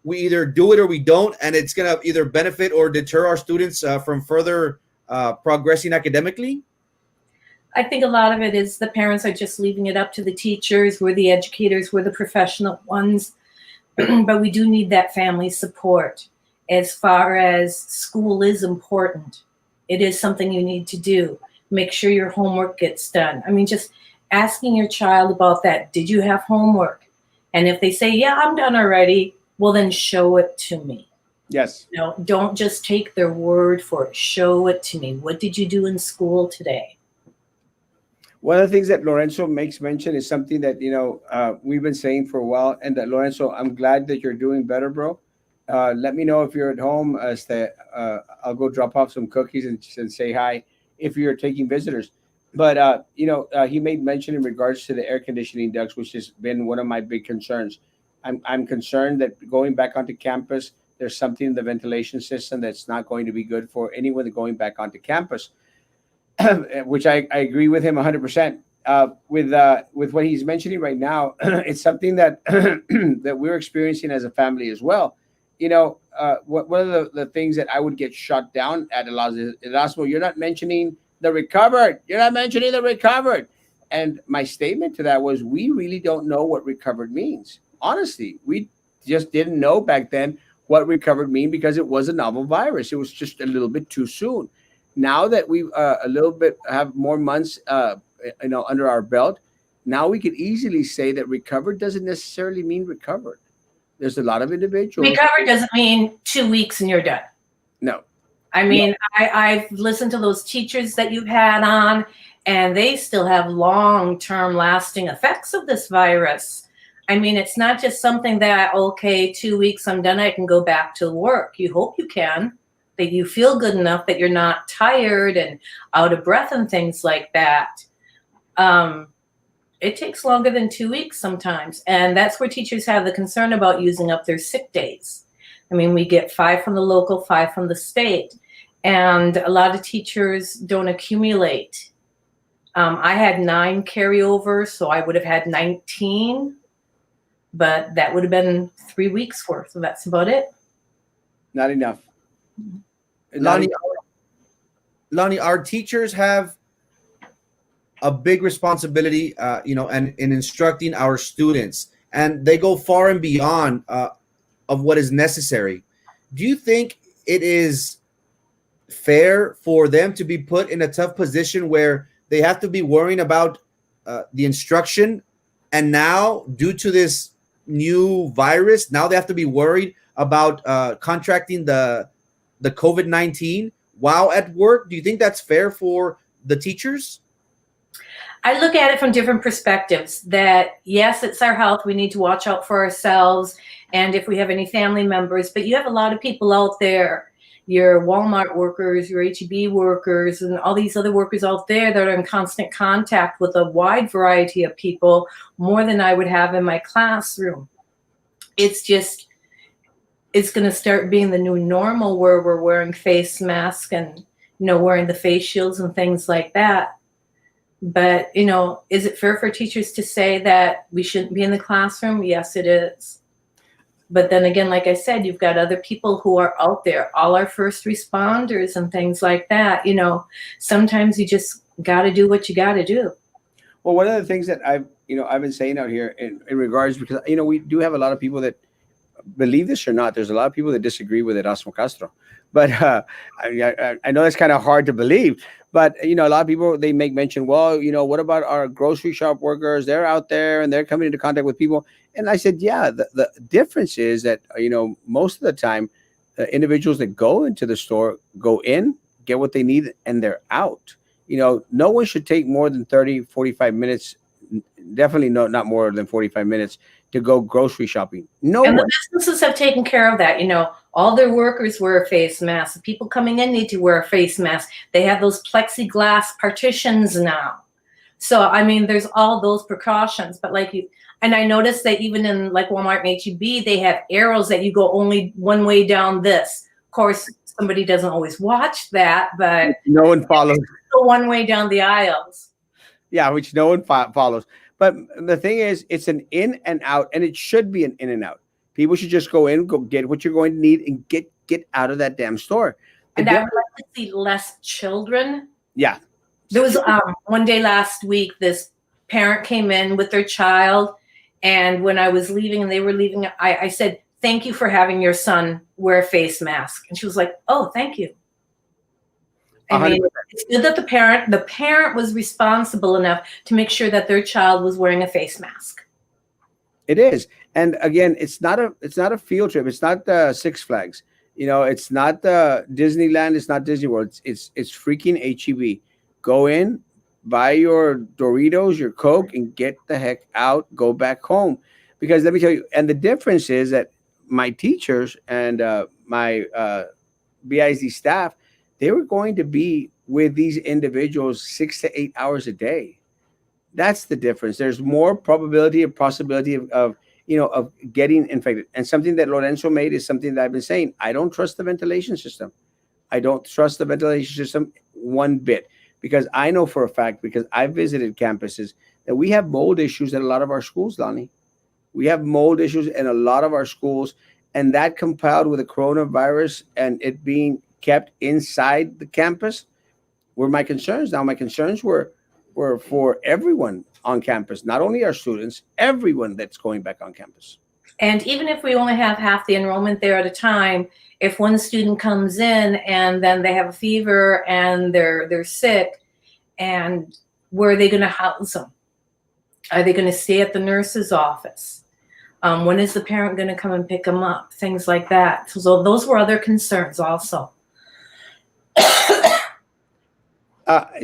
Speaker 2: we either do it or we don't, and it's going to either benefit or deter our students from further progressing academically?
Speaker 3: I think a lot of it is the parents are just leaving it up to the teachers. We're the educators, we're the professional ones. But we do need that family support. As far as school is important, it is something you need to do. Make sure your homework gets done. I mean, just asking your child about that. Did you have homework? And if they say, yeah, I'm done already, well, then show it to me.
Speaker 1: yes.
Speaker 3: Don't just take their word for it. Show it to me. What did you do in school today?
Speaker 1: One of the things that Lorenzo makes mention is something that we've been saying for a while, and that Lorenzo, I'm glad that you're doing better, bro. Let me know if you're at home. I'll go drop off some cookies and say hi if you're taking visitors. But he made mention in regards to the air conditioning ducts, which has been one of my big concerns. I'm concerned that going back onto campus, there's something in the ventilation system that's not going to be good for anyone going back onto campus. Which I agree with him 100%. With what he's mentioning right now, it's something that that we're experiencing as a family as well. one of the things that I would get shut down at a lot is, Erasmo, you're not mentioning the recovered. You're not mentioning the recovered. And my statement to that was, we really don't know what recovered means. Honestly, we just didn't know back then what recovered mean, because it was a novel virus. It was just a little bit too soon. Now that we a little bit have more months, under our belt, now we could easily say that recovered doesn't necessarily mean recovered. There's a lot of individuals.
Speaker 3: Recover doesn't mean 2 weeks and you're done.
Speaker 1: No.
Speaker 3: I mean, I've listened to those teachers that you've had on, and they still have long-term lasting effects of this virus. I mean, it's not just something that, okay, 2 weeks, I'm done, I can go back to work. You hope you can, that you feel good enough that you're not tired and out of breath and things like that. It takes longer than 2 weeks sometimes. And that's where teachers have the concern about using up their sick days. I mean, we get 5 from the local, 5 from the state. And a lot of teachers don't accumulate. I had 9 carryovers, so I would have had 19. But that would have been 3 weeks worth. So that's about it.
Speaker 1: Not enough.
Speaker 2: Lonnie, our teachers have a big responsibility, and in instructing our students, and they go far and beyond of what is necessary. Do you think it is fair for them to be put in a tough position where they have to be worrying about the instruction, and now due to this new virus, now they have to be worried about contracting the COVID-19 while at work? Do you think that's fair for the teachers?
Speaker 3: I look at it from different perspectives, that yes, it's our health. We need to watch out for ourselves. And if we have any family members, but you have a lot of people out there, your Walmart workers, your HEB workers, and all these other workers out there that are in constant contact with a wide variety of people, more than I would have in my classroom. It's going to start being the new normal, where we're wearing face masks and, wearing the face shields and things like that. But, is it fair for teachers to say that we shouldn't be in the classroom? Yes, it is. But then again, like I said, you've got other people who are out there, all our first responders and things like that. Sometimes you just got to do what you got to do.
Speaker 1: Well, one of the things that I've been saying out here in regards, because, we do have a lot of people that, believe this or not, there's a lot of people that disagree with Erasmo Castro. But I know that's kind of hard to believe. But, a lot of people, they make mention, well, what about our grocery shop workers? They're out there and they're coming into contact with people. And I said, yeah, the difference is that, most of the time, individuals that go into the store go in, get what they need, and they're out. No one should take more than 30, 45 minutes, definitely not more than 45 minutes to go grocery shopping. And
Speaker 3: the businesses have taken care of that. All their workers wear a face mask. The people coming in need to wear a face mask. They have those plexiglass partitions now. So, I mean, there's all those precautions. But and I noticed that even in like Walmart and HEB, they have arrows that you go only one way down this. Of course, somebody doesn't always watch that, but
Speaker 1: no one follows.
Speaker 3: Go one way down the aisles.
Speaker 1: Yeah, which no one follows. But the thing is, it's an in and out, and it should be an in and out. People should just go in, go get what you're going to need, and get out of that damn store.
Speaker 3: And I would like to see less children.
Speaker 1: Yeah.
Speaker 3: There was one day last week, this parent came in with their child, and when I was leaving and they were leaving, I said, "Thank you for having your son wear a face mask." And she was like, "Oh, thank you." I mean, it's good that the parent was responsible enough to make sure that their child was wearing a face mask.
Speaker 1: It is. And again, it's not a field trip. It's not Six Flags. It's not Disneyland. It's not Disney World. It's freaking HEB. Go in, buy your Doritos, your Coke, and get the heck out. Go back home. Because let me tell you, and the difference is that my teachers and my BISD staff, they were going to be with these individuals 6 to 8 hours a day. That's the difference. There's more probability and possibility of getting infected. And something that Lorenzo made is something that I've been saying. I don't trust the ventilation system. I don't trust the ventilation system one bit, because I know for a fact, because I've visited campuses, that we have mold issues at a lot of our schools, Lonnie. We have mold issues in a lot of our schools. and that compiled with the coronavirus and it being kept inside the campus were my concerns. Now, my concerns were for everyone on campus, not only our students, everyone that's going back on campus.
Speaker 3: And even if we only have half the enrollment there at a time, if one student comes in and then they have a fever and they're sick, and where are they going to house them? Are they going to stay at the nurse's office? When is the parent going to come and pick them up? Things like that. So those were other concerns also.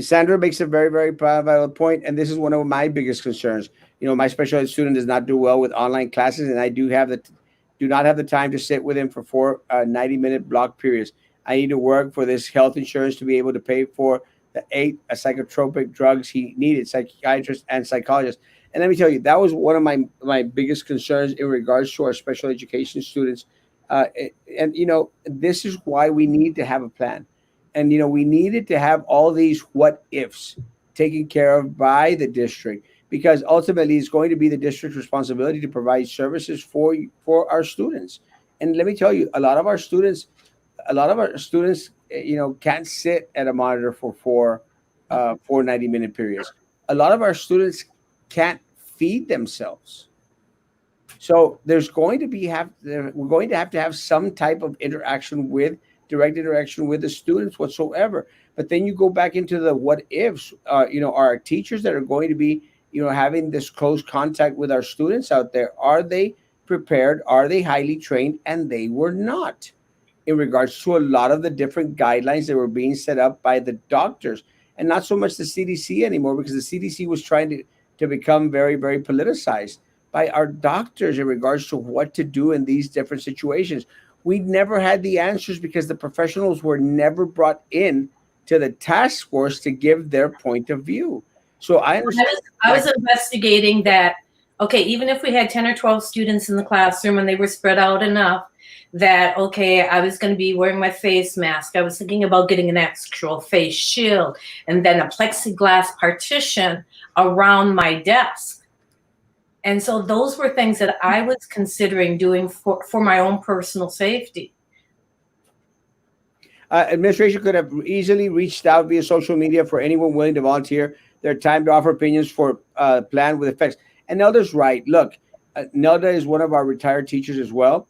Speaker 1: Sandra makes a very, very valid point, and this is one of my biggest concerns. My special ed student does not do well with online classes, and I do not have the time to sit with him for four 90-minute block periods. I need to work for this health insurance to be able to pay for the 8 psychotropic drugs he needed, psychiatrist and psychologist. And let me tell you, that was one of my biggest concerns in regards to our special education students. And this is why we need to have a plan. And we needed to have all these what ifs taken care of by the district, because ultimately it's going to be the district's responsibility to provide services for our students. And let me tell you, a lot of our students can't sit at a monitor for four 90-minute periods. A lot of our students can't feed themselves. So we're going to have some type of direct interaction with the students whatsoever. But then you go back into the what ifs. Our teachers that are going to be having this close contact with our students out there, are they prepared? Are they highly trained? And they were not, in regards to a lot of the different guidelines that were being set up by the doctors, and not so much the CDC anymore, because the CDC was trying to become very, very politicized, by our doctors in regards to what to do in these different situations. We never had the answers because the professionals were never brought in to the task force to give their point of view. So I understand.
Speaker 3: I was investigating that. Okay, even if we had 10 or 12 students in the classroom and they were spread out enough that, okay, I was going to be wearing my face mask. I was thinking about getting an actual face shield and then a plexiglass partition around my desk. And so those were things that I was considering doing for my own personal safety.
Speaker 1: Administration could have easily reached out via social media for anyone willing to volunteer their time to offer opinions for plan with effects. And Nelda's right. Look, Nelda is one of our retired teachers as well.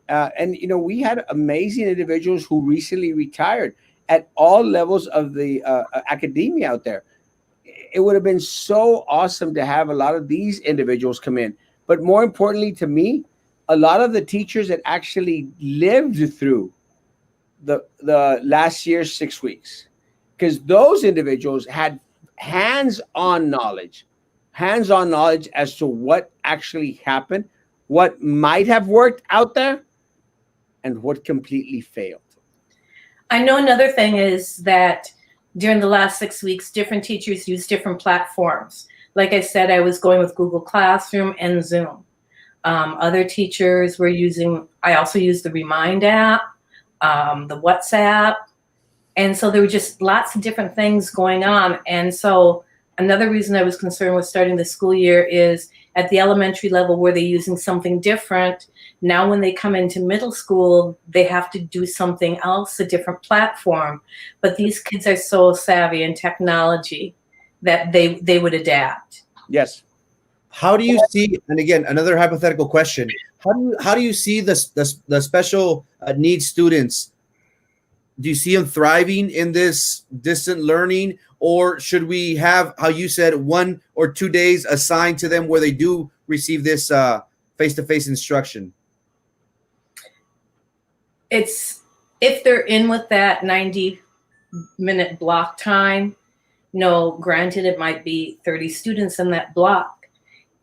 Speaker 1: And we had amazing individuals who recently retired at all levels of the academia out there. It would have been so awesome to have a lot of these individuals come in. But more importantly to me, a lot of the teachers that actually lived through the last year's 6 weeks, because those individuals had hands-on knowledge as to what actually happened, what might have worked out there, and what completely failed.
Speaker 3: I know another thing is that during the last 6 weeks, different teachers use different platforms. Like I said, I was going with Google Classroom and Zoom. Other teachers were I also used the Remind app, the WhatsApp. And so there were just lots of different things going on. And so another reason I was concerned with starting the school year is at the elementary level, were they using something different? Now, when they come into middle school, they have to do something else, a different platform. But these kids are so savvy in technology that they would adapt.
Speaker 1: Yes.
Speaker 2: How do you see, and again, another hypothetical question, how do you see the special needs students? Do you see them thriving in this distant learning, or should we have, how you said, 1 or 2 days assigned to them where they do receive this face-to-face instruction?
Speaker 3: It's, if they're in with that 90-minute block time, granted it might be 30 students in that block.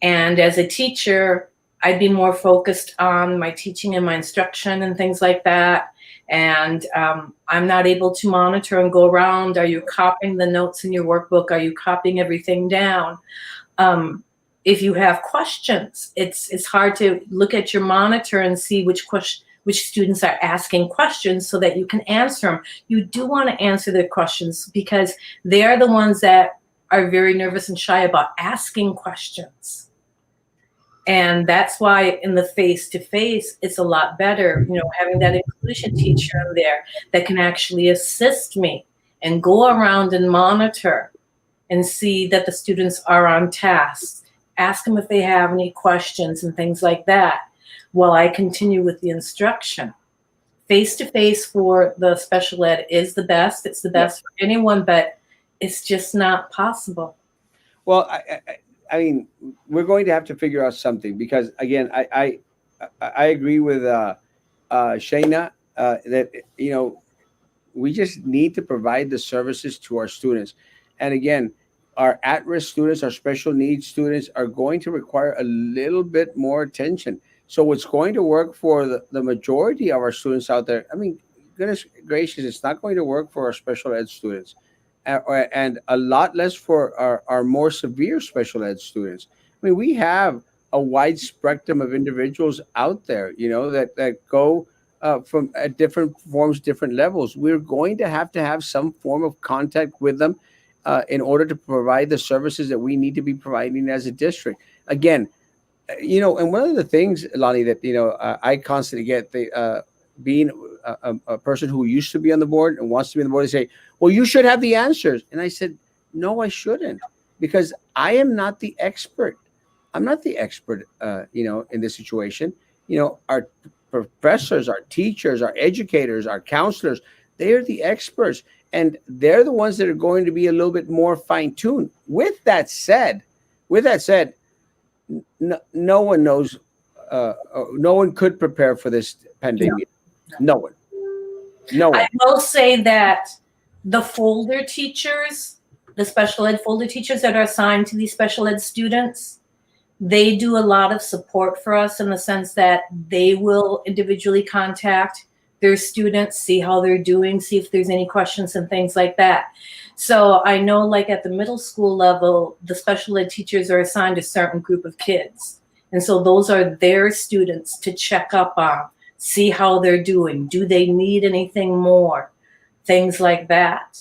Speaker 3: And as a teacher, I'd be more focused on my teaching and my instruction and things like that. And I'm not able to monitor and go around. Are you copying the notes in your workbook? Are you copying everything down? If you have questions, it's hard to look at your monitor and see which students are asking questions so that you can answer them. You do want to answer their questions because they are the ones that are very nervous and shy about asking questions. And that's why in the face-to-face, it's a lot better, having that inclusion teacher in there that can actually assist me and go around and monitor and see that the students are on task, ask them if they have any questions and things like that while I continue with the instruction. Face-to-face for the special ed is the best. It's the best for anyone, but it's just not possible.
Speaker 1: Well, I mean, we're going to have to figure out something because, again, I agree with Shayna that we just need to provide the services to our students, and again, our at-risk students, our special needs students, are going to require a little bit more attention. So, what's going to work for the majority of our students out there? I mean, goodness gracious, it's not going to work for our special ed students and a lot less for our more severe special ed students. I mean, we have a wide spectrum of individuals out there, that go from at different forms, different levels. We're going to have some form of contact with them in order to provide the services that we need to be providing as a district. Again, and one of the things, Lonnie, that I constantly get being a person who used to be on the board and wants to be on the board, they say, "Well, you should have the answers." And I said, "No, I shouldn't, because I am not the expert. I'm not the expert, in this situation. Our professors, our teachers, our educators, our counselors, they are the experts, and they're the ones that are going to be a little bit more fine tuned." With that said, no one knows, no one could prepare for this pandemic. No one. No one.
Speaker 3: I will say that the folder teachers, the special ed folder teachers that are assigned to these special ed students, they do a lot of support for us in the sense that they will individually contact their students, see how they're doing, see if there's any questions and things like that. So I know, like at the middle school level, the special ed teachers are assigned a certain group of kids. And so those are their students to check up on, see how they're doing. Do they need anything more? Things like that.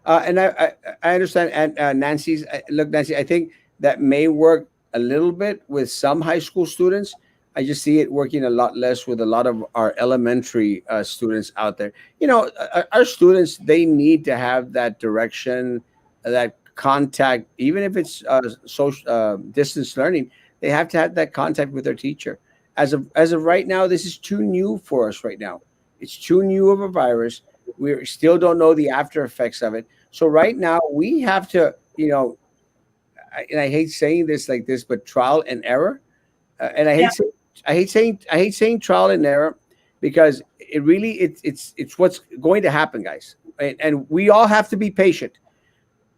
Speaker 1: And I understand. And Nancy, I think that may work a little bit with some high school students. I just see it working a lot less with a lot of our elementary students out there. Our students, they need to have that direction, that contact, even if it's social distance learning. They have to have that contact with their teacher. As of right now, this is too new for us. Right now, it's too new of a virus. We still don't know the after effects of it. So right now, we have to, and I hate saying this like this, but trial and error. And I hate saying trial and error, because it really it's what's going to happen, guys. And we all have to be patient.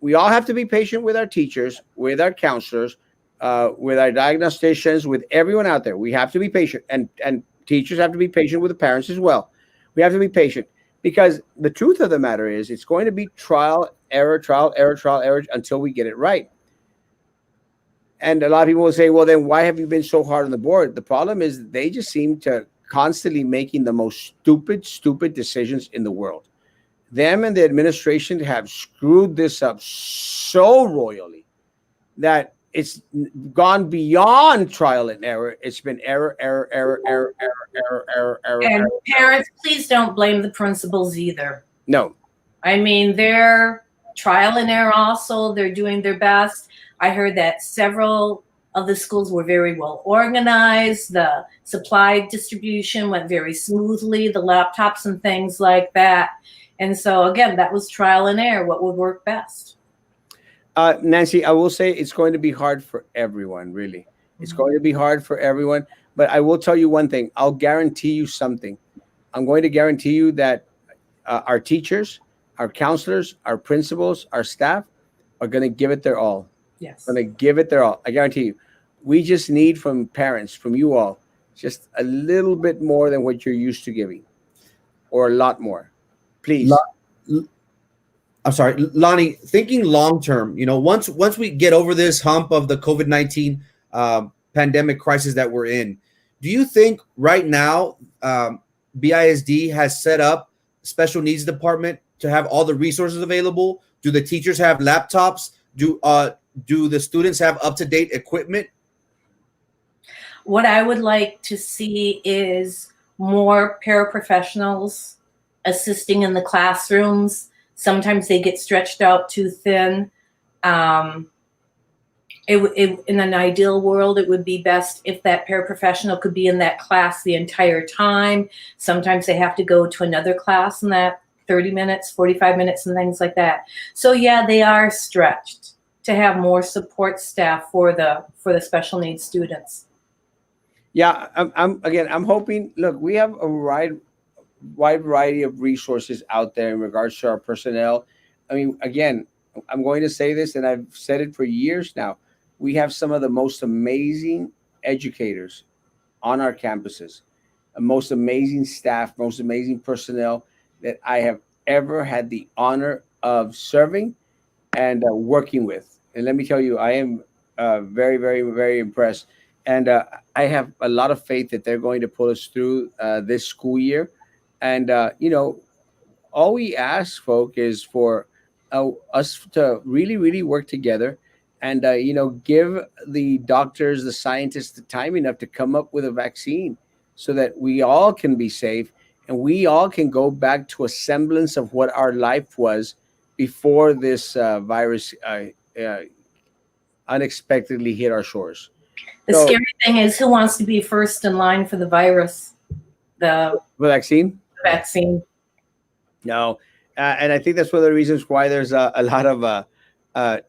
Speaker 1: We all have to be patient with our teachers, with our counselors, with our diagnosticians, with everyone out there. We have to be patient, and teachers have to be patient with the parents as well. We have to be patient, because the truth of the matter is, it's going to be trial, error, until we get it right. And a lot of people will say, "Well, then why have you been so hard on the board?" The problem is they just seem to constantly making the most stupid decisions in the world. Them and the administration have screwed this up so royally that it's gone beyond trial and error. It's been error.
Speaker 3: And parents, please don't blame the principals either.
Speaker 1: No.
Speaker 3: I mean, they're trial and error also. They're doing their best. I heard that several of the schools were very well organized. The supply distribution went very smoothly, the laptops and things like that. And so, again, that was trial and error, what would work best.
Speaker 1: Nancy, I will say it's going to be hard for everyone, really. It's going to be hard for everyone. But I will tell you one thing. I'll guarantee you something. I'm going to guarantee you that our teachers, our counselors, our principals, our staff are going to give it their all.
Speaker 3: Yes.
Speaker 1: Going to give it their all. I guarantee you. We just need from parents, from you all, just a little bit more than what you're used to giving, or a lot more. Please.
Speaker 2: I'm sorry, Lonnie, thinking long term, once we get over this hump of the COVID-19 pandemic crisis that we're in, do you think right now BISD has set up a special needs department to have all the resources available? Do the teachers have laptops? Do the students have up-to-date equipment?
Speaker 3: What I would like to see is more paraprofessionals assisting in the classrooms. Sometimes they get stretched out too thin. Um, in an ideal world, it would be best if that paraprofessional could be in that class the entire time. Sometimes they have to go to another class in that 30 minutes, 45 minutes, and things like that. So yeah, they are stretched to have more support staff for the special needs students.
Speaker 1: Yeah, I'm hoping. Look, we have a wide variety of resources out there in regards to our personnel. I mean, again, I'm going to say this, and I've said it for years now. We have some of the most amazing educators on our campuses, most amazing staff, most amazing personnel that I have ever had the honor of serving and working with. And let me tell you, I am very, very, very impressed. And I have a lot of faith that they're going to pull us through this school year. And, all we ask, folk, is for us to really, really work together and, give the doctors, the scientists, the time enough to come up with a vaccine so that we all can be safe and we all can go back to a semblance of what our life was before this virus uh, unexpectedly hit our shores.
Speaker 3: The
Speaker 1: So,
Speaker 3: scary thing is who wants to be first in line for the virus, the
Speaker 1: the vaccine?
Speaker 3: vaccine.
Speaker 1: No. And I think that's one of the reasons why there's a lot of uh, a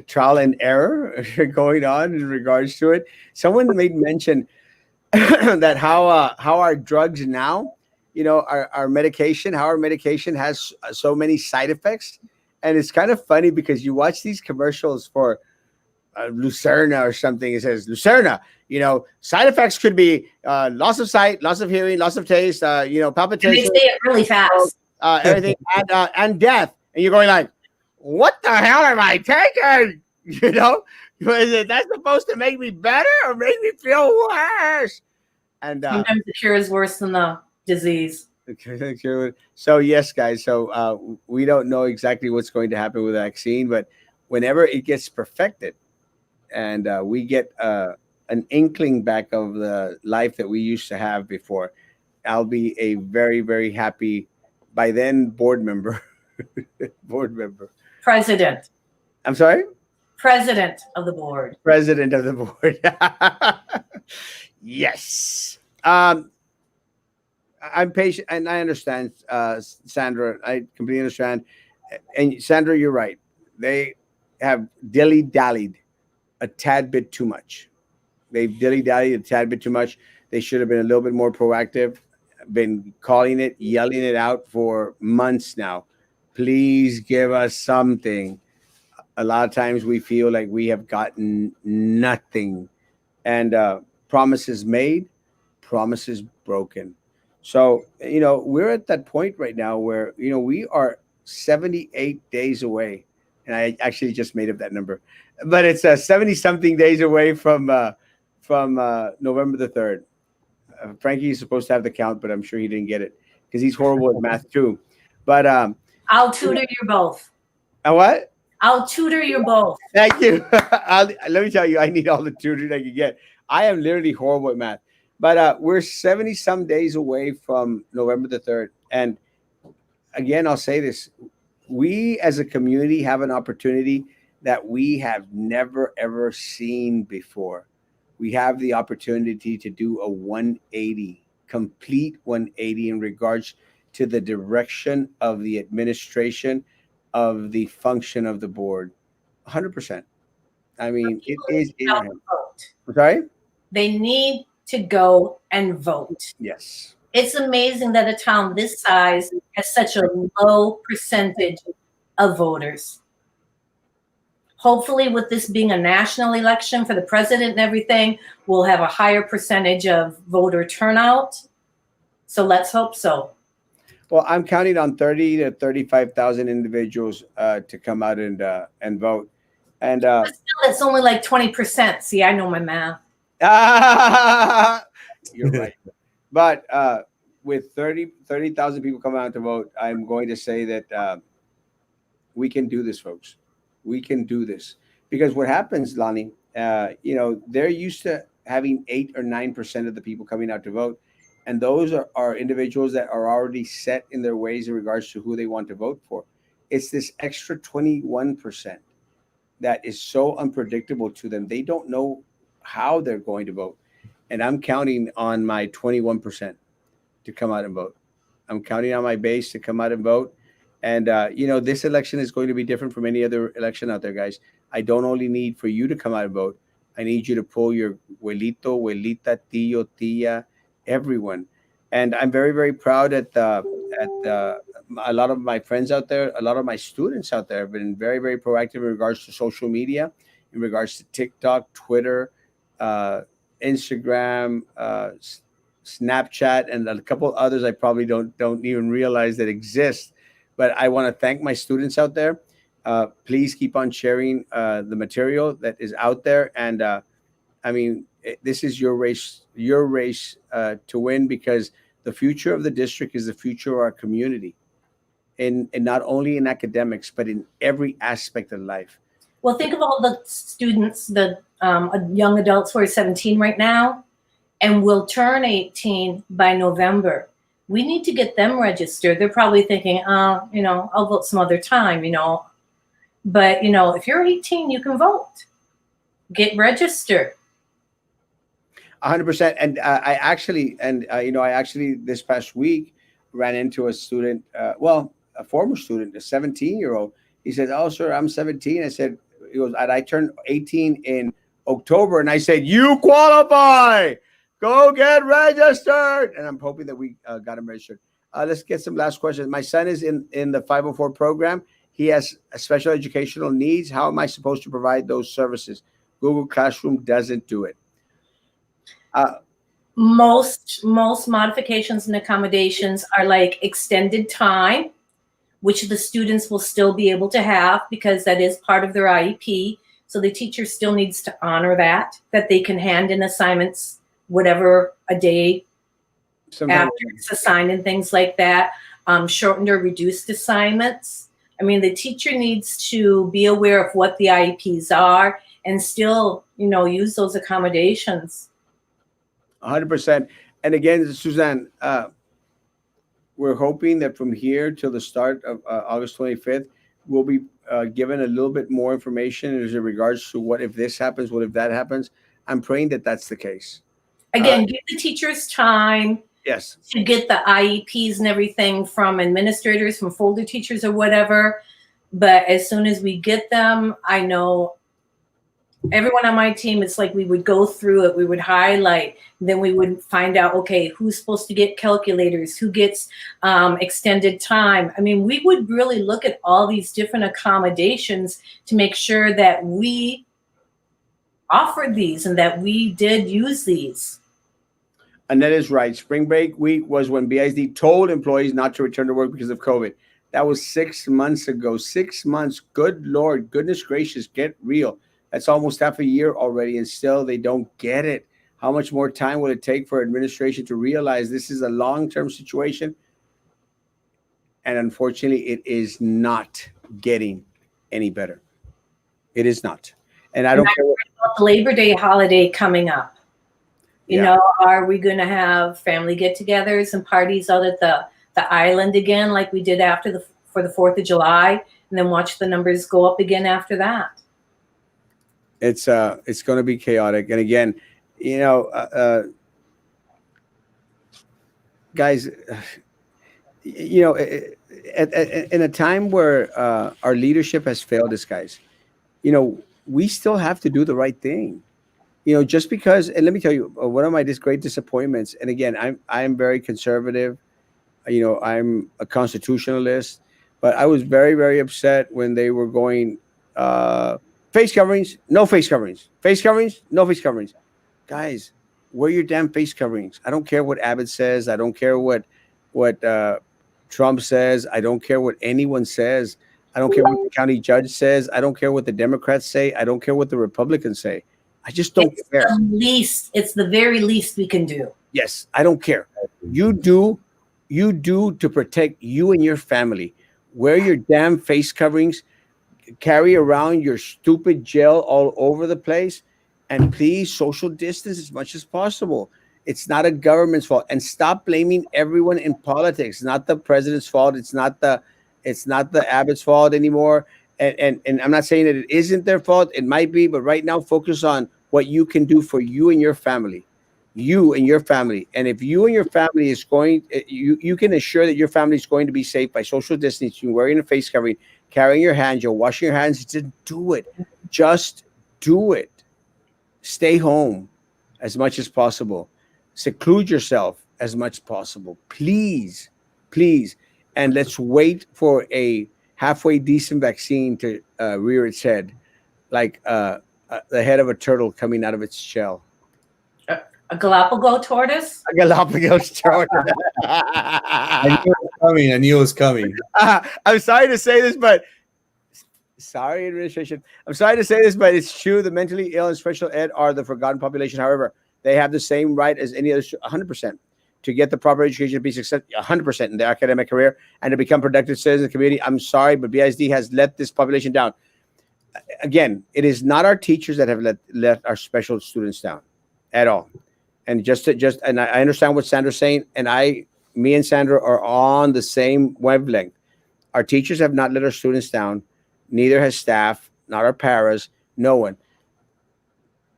Speaker 1: trial and error going on in regards to it. Someone made mention that how our drugs now, our medication, how our medication has so many side effects. And it's kind of funny because you watch these commercials for Lucerna or something. It says Lucerna. Side effects could be loss of sight, loss of hearing, loss of taste.
Speaker 3: And they
Speaker 1: Palpitation,
Speaker 3: say it really fast.
Speaker 1: everything, and death. And you're going like, what the hell am I taking? You know, is it that's supposed to make me better or make me feel worse? And
Speaker 3: Sometimes the cure is worse than the disease.
Speaker 1: so yes, guys. So we don't know exactly what's going to happen with the vaccine, but whenever it gets perfected and we get an inkling back of the life that we used to have before, I'll be a very, very happy by then board member. Board member.
Speaker 3: President.
Speaker 1: I'm sorry?
Speaker 3: President of the board.
Speaker 1: President of the board. Yes. I'm patient and I understand, Sandra. I completely understand. And Sandra, you're right. They have dilly dallied a tad bit too much. They've dilly dallied a tad bit too much. They should have been a little bit more proactive, been calling it, yelling it out for months now. Please give us something. A lot of times we feel like we have gotten nothing. And promises made, promises broken. So, we're at that point right now where, we are 78 days away. And I actually just made up that number, but it's 70 something days away from November the 3rd. Frankie is supposed to have the count, but I'm sure he didn't get it because he's horrible at math too. But
Speaker 3: I'll tutor you both.
Speaker 1: what?
Speaker 3: I'll tutor you both.
Speaker 1: Thank you. Let me tell you, I need all the tutoring I can get. I am literally horrible at math. But we're 70 some days away from November the 3rd. And again, I'll say this. We as a community have an opportunity that we have never, ever seen before. We have the opportunity to do a 180, complete 180 in regards to the direction of the administration of the function of the board. 100%. I mean, it is in your hand.
Speaker 3: Vote.
Speaker 1: Sorry?
Speaker 3: They need to go and vote.
Speaker 1: Yes.
Speaker 3: It's amazing that a town this size has such a low percentage of voters. Hopefully, with this being a national election for the president and everything, we'll have a higher percentage of voter turnout. So let's hope so.
Speaker 1: Well, I'm counting on 30 to 35,000 individuals to come out and vote. And
Speaker 3: But still, it's only like 20%. See, I know my math.
Speaker 1: you're right. But with 30,000 people coming out to vote, I'm going to say that we can do this, folks. We can do this because what happens, Lonnie? They're used to having 8 or 9% of the people coming out to vote, and those are individuals that are already set in their ways in regards to who they want to vote for. It's this extra 21% that is so unpredictable to them. They don't know how they're going to vote, and I'm counting on my 21% to come out and vote. I'm counting on my base to come out and vote. And, this election is going to be different from any other election out there, guys. I don't only need for you to come out and vote. I need you to pull your abuelito, abuelita, tío, tía, everyone. And I'm very, very proud at a lot of my friends out there, a lot of my students out there have been very, very proactive in regards to social media, in regards to TikTok, Twitter, uh, Instagram, Snapchat, and a couple others I probably don't even realize that exist. But I want to thank my students out there. Please keep on sharing the material that is out there, and I mean, this is your race to win, because the future of the district is the future of our community, and not only in academics but in every aspect of life.
Speaker 3: Well, think of all the students, the young adults who are 17 right now, and will turn 18 by November. We need to get them registered. They're probably thinking, I'll vote some other time, But, if you're 18, you can vote. Get registered.
Speaker 1: 100%. And I actually this past week ran into a student, a former student, a 17-year-old. He said, "Oh, sir, I'm 17." I said, he goes, "And I turned 18 in October." And I said, "You qualify. Go get registered." And I'm hoping that we got him registered. Let's get some last questions. My son is in the 504 program. He has special educational needs. How am I supposed to provide those services? Google Classroom doesn't do it.
Speaker 3: Most modifications and accommodations are like extended time, which the students will still be able to have because that is part of their IEP. So the teacher still needs to honor that they can hand in assignments, whatever a day
Speaker 1: Sometimes
Speaker 3: after it's assigned and things like that. Shortened or reduced assignments. I mean, the teacher needs to be aware of what the IEPs are and still, use those accommodations.
Speaker 1: 100%. And again, Suzanne, we're hoping that from here till the start of August 25th, we'll be given a little bit more information as in regards to what if this happens, what if that happens. I'm praying that that's the case.
Speaker 3: Again, give the teachers time.
Speaker 1: Yes.
Speaker 3: To get the IEPs and everything from administrators, from folder teachers or whatever. But as soon as we get them, I know everyone on my team, it's like we would go through it, we would highlight, then we would find out, okay, who's supposed to get calculators, who gets extended time. I mean, we would really look at all these different accommodations to make sure that we offered these and that we did use these.
Speaker 1: Annette is right. Spring break week was when BISD told employees not to return to work because of COVID. That was 6 months ago. 6 months. Good Lord, goodness gracious, get real. That's almost half a year already, and still they don't get it. How much more time will it take for administration to realize this is a long-term situation? And unfortunately, it is not getting any better. It is not. And I don't care
Speaker 3: about the Labor Day holiday coming up. Are we going to have family get-togethers and parties out at the island again, like we did for the 4th of July, and then watch the numbers go up again after that?
Speaker 1: It's going to be chaotic. And again, guys, in a time where our leadership has failed us, guys, we still have to do the right thing. Just because, and let me tell you, one of my great disappointments, and again, I'm very conservative, I'm a constitutionalist, but I was very, very upset when they were going, face coverings, no face coverings, face coverings, no face coverings. Guys, wear your damn face coverings. I don't care what Abbott says. I don't care what Trump says. I don't care what anyone says. I don't care what the county judge says. I don't care what the Democrats say. I don't care what the Republicans say. I just don't care.
Speaker 3: It's the very least we can do.
Speaker 1: Yes, I don't care. You do to protect you and your family. Wear your damn face coverings. Carry around your stupid gel all over the place. And please social distance as much as possible. It's not a government's fault. And stop blaming everyone in politics. It's not the president's fault. It's not the Abbott's fault anymore. And I'm not saying that it isn't their fault. It might be, but right now focus on what you can do for you and your family. You and your family. And if you and your family is going, you can assure that your family is going to be safe by social distancing, wearing a face covering, carrying your hands, you're washing your hands. Just do it. Just do it. Stay home as much as possible. Seclude yourself as much as possible. Please, please. And let's wait for a halfway decent vaccine to rear its head, like the head of a turtle coming out of its shell.
Speaker 3: A Galapagos tortoise?
Speaker 1: A Galapagos turtle.
Speaker 2: I knew it was coming. I knew it was coming.
Speaker 1: I'm sorry to say this, but sorry, administration. I'm sorry to say this, but it's true. The mentally ill and special ed are the forgotten population. However, they have the same right as any other, 100%, to get the proper education to be successful, 100% in their academic career and to become productive citizens in the community. I'm sorry, but BISD has let this population down. Again, it is not our teachers that have let our special students down at all. And and I understand what Sandra's saying, and me and Sandra are on the same wavelength. Our teachers have not let our students down. Neither has staff, not our paras, no one.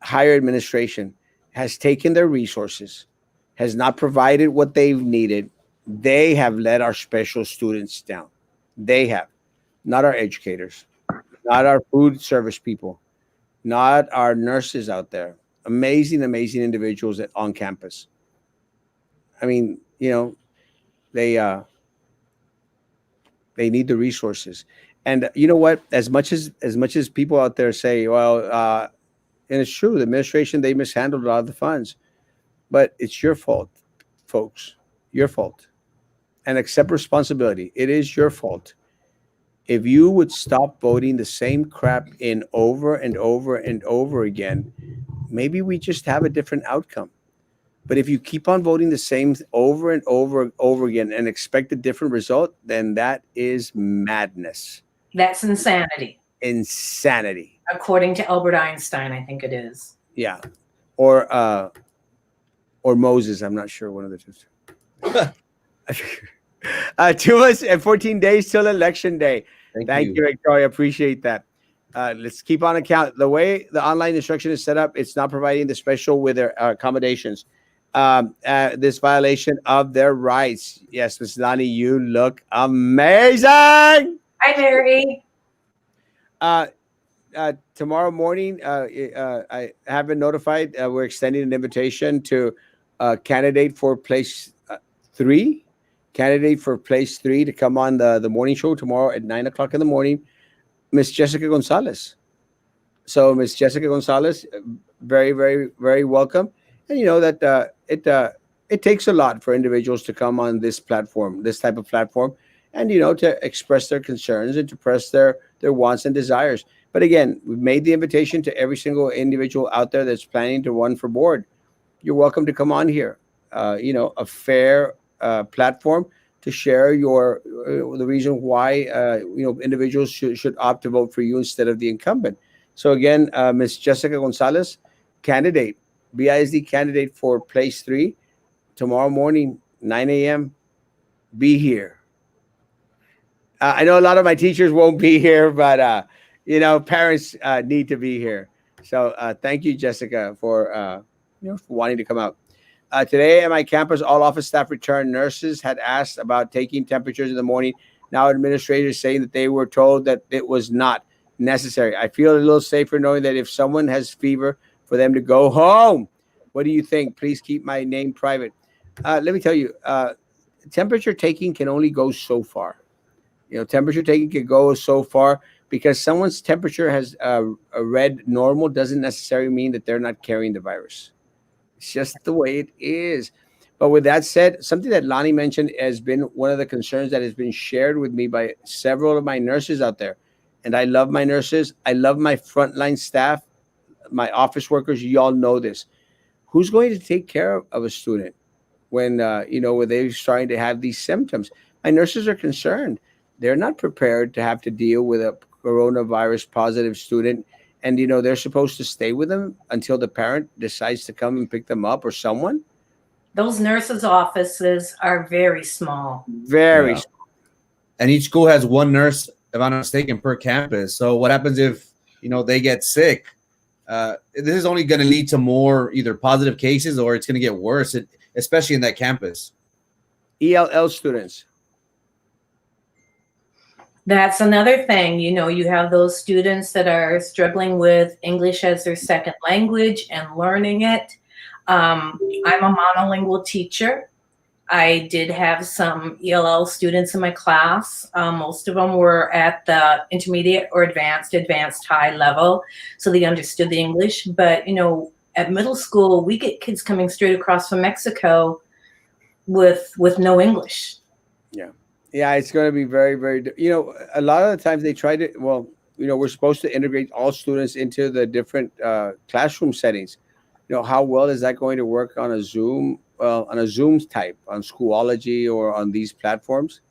Speaker 1: Higher administration has taken their resources, has not provided what they've needed. They have let our special students down. They have, not our educators, not our food service people, not our nurses out there. Amazing, amazing individuals on campus. I mean, they they need the resources. And you know what? As much as people out there say, well, and it's true, the administration, they mishandled a lot of the funds, but it's your fault, folks. Your fault. And accept responsibility. It is your fault. If you would stop voting the same crap in over and over and over again, maybe we just have a different outcome. But if you keep on voting the same over and over and over again and expect a different result, then that is madness.
Speaker 3: That's insanity.
Speaker 1: Insanity.
Speaker 3: According to Albert Einstein, I think it is.
Speaker 1: Yeah. Or Moses, I'm not sure, one of the two. 2 months and 14 days till election day. Thank you, Victoria. Appreciate that. Let's keep on account. The way the online instruction is set up, it's not providing the special with their accommodations. This violation of their rights. Yes, Ms. Lani, you look amazing.
Speaker 3: Hi, Mary.
Speaker 1: Tomorrow morning, I have been notified. We're extending an invitation to candidate for place 3. Candidate for place 3 to come on the morning show tomorrow at 9 o'clock in the morning. Miss Jessica Gonzalez. So Miss Jessica Gonzalez, very, very, very welcome. And you know that it takes a lot for individuals to come on this platform, this type of platform, and to express their concerns and to express their wants and desires. But again, we've made the invitation to every single individual out there that's planning to run for board. You're welcome to come on here. A fair platform to share the reason why individuals should opt to vote for you instead of the incumbent. So again, Ms. Jessica Gonzalez, candidate, BISD candidate for place 3, tomorrow morning, 9 a.m. Be here. I know a lot of my teachers won't be here, but parents need to be here. So thank you, Jessica, for wanting to come out. Today at my campus, all office staff returned. Nurses had asked about taking temperatures in the morning. Now administrators saying that they were told that it was not necessary. I feel a little safer knowing that if someone has fever, for them to go home. What do you think? Please keep my name private. Let me tell you, temperature taking can only go so far. Temperature taking can go so far because someone's temperature has a read normal doesn't necessarily mean that they're not carrying the virus. It's just the way it is. But with that said, something that Lonnie mentioned has been one of the concerns that has been shared with me by several of my nurses out there. And I love my nurses. I love my frontline staff, my office workers. You all know this. Who's going to take care of a student when, when they're starting to have these symptoms? My nurses are concerned. They're not prepared to have to deal with a coronavirus positive student and they're supposed to stay with them until the parent decides to come and pick them up, or someone.
Speaker 3: Those nurses' offices are very small.
Speaker 1: Very.
Speaker 2: Yeah. And each school has one nurse, if I'm not mistaken, per campus. So what happens if they get sick? This is only going to lead to more either positive cases, or it's going to get worse, especially in that campus.
Speaker 1: ELL students.
Speaker 3: That's another thing. You have those students that are struggling with English as their second language and learning it. I'm a monolingual teacher. I did have some ELL students in my class. Most of them were at the intermediate or advanced high level, so they understood the English. But, at middle school, we get kids coming straight across from Mexico with no English.
Speaker 1: Yeah, it's going to be very, very. A lot of the times they try to. Well, we're supposed to integrate all students into the different classroom settings. How well is that going to work on a Zoom? On a Zoom type, on Schoology, or on these platforms?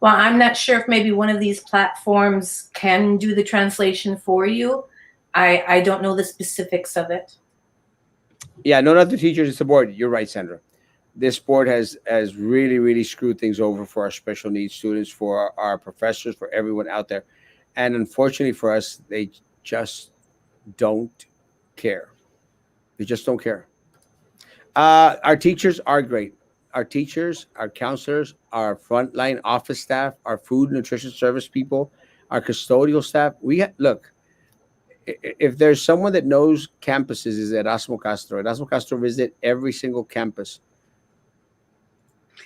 Speaker 3: Well, I'm not sure if maybe one of these platforms can do the translation for you. I don't know the specifics of it.
Speaker 1: Yeah, no, not the teachers, it's the board. You're right, Sandra. This board has really, really screwed things over for our special needs students, for our professors, for everyone out there. And unfortunately for us, they just don't care. They just don't care. Our teachers are great. Our teachers, our counselors, our frontline office staff, our food and nutrition service people, our custodial staff. Look, if there's someone that knows campuses, is Erasmo Castro. Erasmo Castro visit every single campus.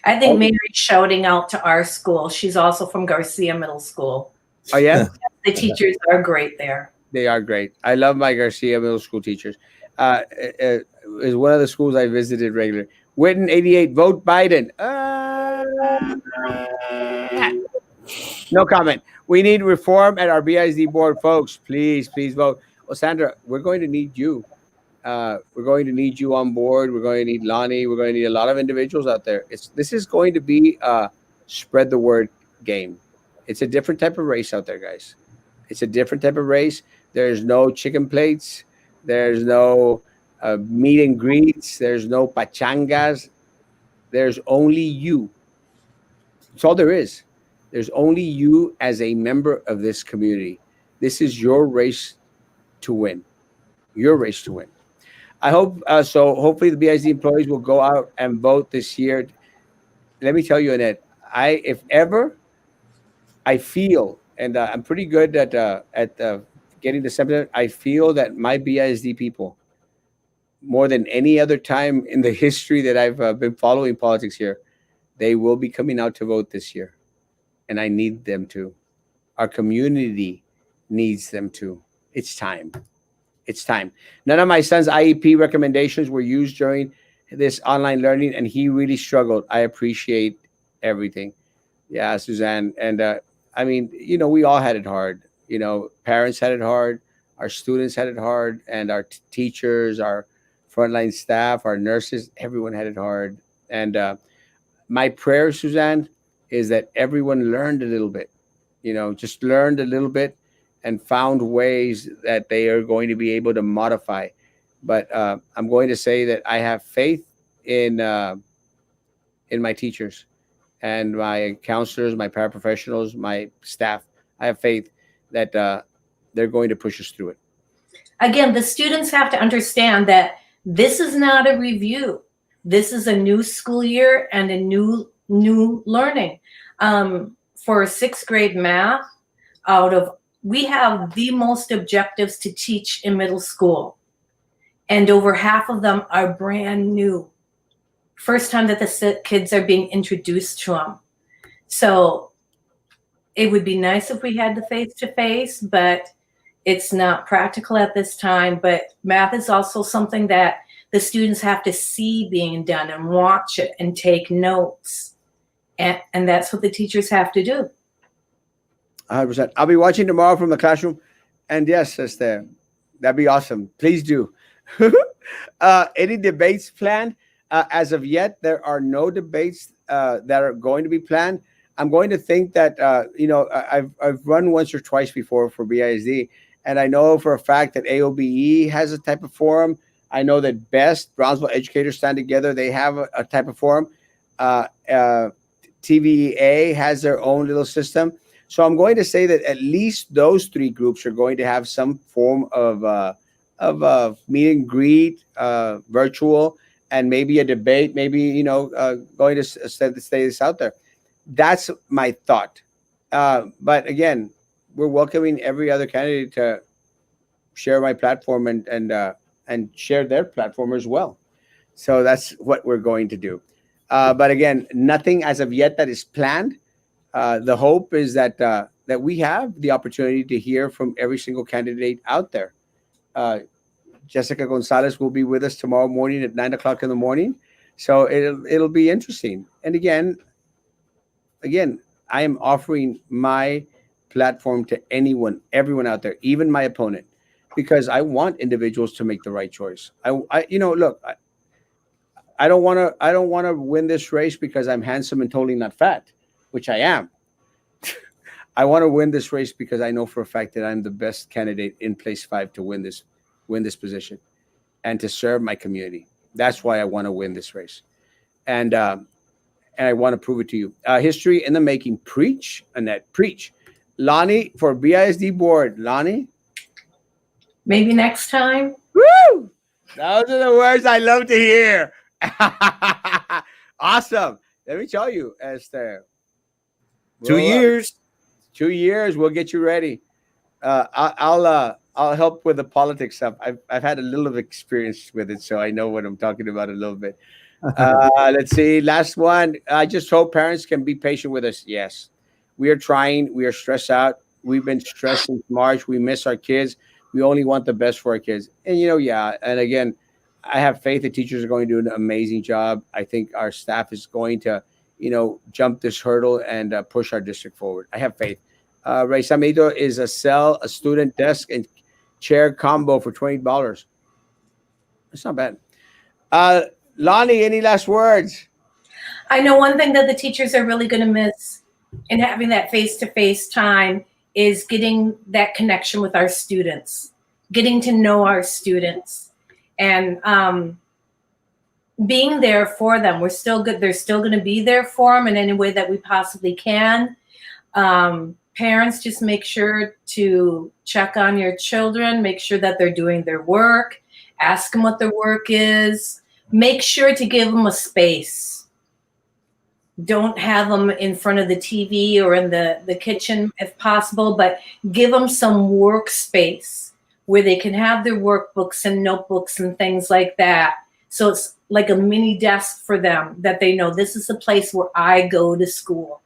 Speaker 3: I think Mary's shouting out to our school. She's also from Garcia Middle School.
Speaker 1: Oh, yeah?
Speaker 3: The teachers are great there.
Speaker 1: They are great. I love my Garcia Middle School teachers. Is one of the schools I visited regularly. Witten 88, vote Biden. No comment. We need reform at our BISD board, folks. Please vote. Well, Sandra, we're going to need you. We're going to need you on board. We're going to need Lonnie. We're going to need a lot of individuals out there. This is going to be a spread the word game. It's a different type of race out there, guys. It's a different type of race. There's no chicken plates. There's no meet and greets. There's no pachangas. There's only you. That's all there is. There's only you as a member of this community. This is your race to win. Your race to win. I hope so. Hopefully, the BISD employees will go out and vote this year. Let me tell you, Annette, if ever I feel, and I'm pretty good at getting the sentiment, I feel that my BISD people, more than any other time in the history that I've been following politics here, they will be coming out to vote this year. And I need them to. Our community needs them to. It's time. It's time. None of my son's IEP recommendations were used during this online learning, and he really struggled. I appreciate everything. Yeah, Suzanne. And I mean, we all had it hard. Parents had it hard. Our students had it hard. And our teachers, our frontline staff, our nurses, everyone had it hard. And my prayer, Suzanne, is that everyone learned a little bit, just learned a little bit and found ways that they are going to be able to modify. But I'm going to say that I have faith in my teachers and my counselors, my paraprofessionals, my staff. I have faith that they're going to push us through it.
Speaker 3: Again, the students have to understand that this is not a review. This is a new school year and a new learning. For sixth grade math, we have the most objectives to teach in middle school, and over half of them are brand new. First time that the kids are being introduced to them. So it would be nice if we had the face-to-face, but it's not practical at this time. But math is also something that the students have to see being done and watch it and take notes. And that's what the teachers have to do.
Speaker 1: 100%. I'll be watching tomorrow from the classroom. And yes, sister, that'd be awesome. Please do. Any debates planned? As of yet, there are no debates that are going to be planned. I'm going to think that, I've run once or twice before for BISD, And I know for a fact that AOBE has a type of forum. I know that Best Brownsville Educators Stand Together, they have a type of forum. Uh, uh, TVEA has their own little system. So I'm going to say that at least those three groups are going to have some form of meet and greet, virtual, and maybe a debate. Maybe going to stay this out there. That's my thought. But again, we're welcoming every other candidate to share my platform and share their platform as well. So that's what we're going to do. But again, nothing as of yet that is planned. The hope is that we have the opportunity to hear from every single candidate out there. Uh, Jessica Gonzalez will be with us tomorrow morning at 9 o'clock in the morning, so it'll be interesting. And again, I am offering my platform to anyone, everyone out there, even my opponent, because I want individuals to make the right choice. Look, I don't want to win this race because I'm handsome and totally not fat, which I am. I want to win this race because I know for a fact that I'm the best candidate in place 5 to win this position and to serve my community. That's why I want to win this race, and and I want to prove it to you. History in the making. Preach, Annette. Preach, Lonnie for BISD board. Lonnie,
Speaker 3: Maybe next time.
Speaker 1: woo! Those are the words I love to hear. Awesome. Let me tell you, Esther.
Speaker 2: Two
Speaker 1: Roll up.
Speaker 2: years.
Speaker 1: 2 years, we'll get you ready. I'll help with the politics stuff. I've had a little of experience with it, so I know what I'm talking about a little bit. Let's see. Last one. I just hope parents can be patient with us. Yes, we are trying. We are stressed out. We've been stressed since March. We miss our kids. We only want the best for our kids. And yeah. And again, I have faith that teachers are going to do an amazing job. I think our staff is going to, jump this hurdle and push our district forward. I have faith. Ray Samido is a cell, a student desk, and chair combo for $20. It's not bad. Uh, Lonnie, any last words?
Speaker 3: I know one thing that the teachers are really going to miss in having that face to face time is getting that connection with our students, getting to know our students, and being there for them. We're still good. They're still going to be there for them in any way that we possibly can. Parents, just make sure to check on your children, make sure that they're doing their work, ask them what their work is, make sure to give them a space. Don't have them in front of the TV or in the kitchen if possible, but give them some workspace where they can have their workbooks and notebooks and things like that. So it's like a mini desk for them that they know this is the place where I go to school.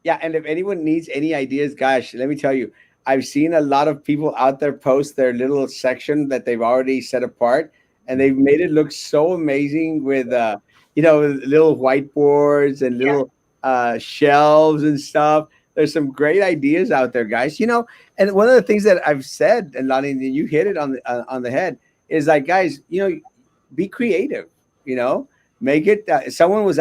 Speaker 1: Yeah, and if anyone needs any ideas, gosh, let me tell you, I've seen a lot of people out there post their little section that they've already set apart, and they've made it look so amazing with, little whiteboards and
Speaker 3: Yeah.
Speaker 1: little shelves and stuff. There's some great ideas out there, guys. And one of the things that I've said, and Lonnie, and you hit it on the head, is like, guys, be creative. Make it. Someone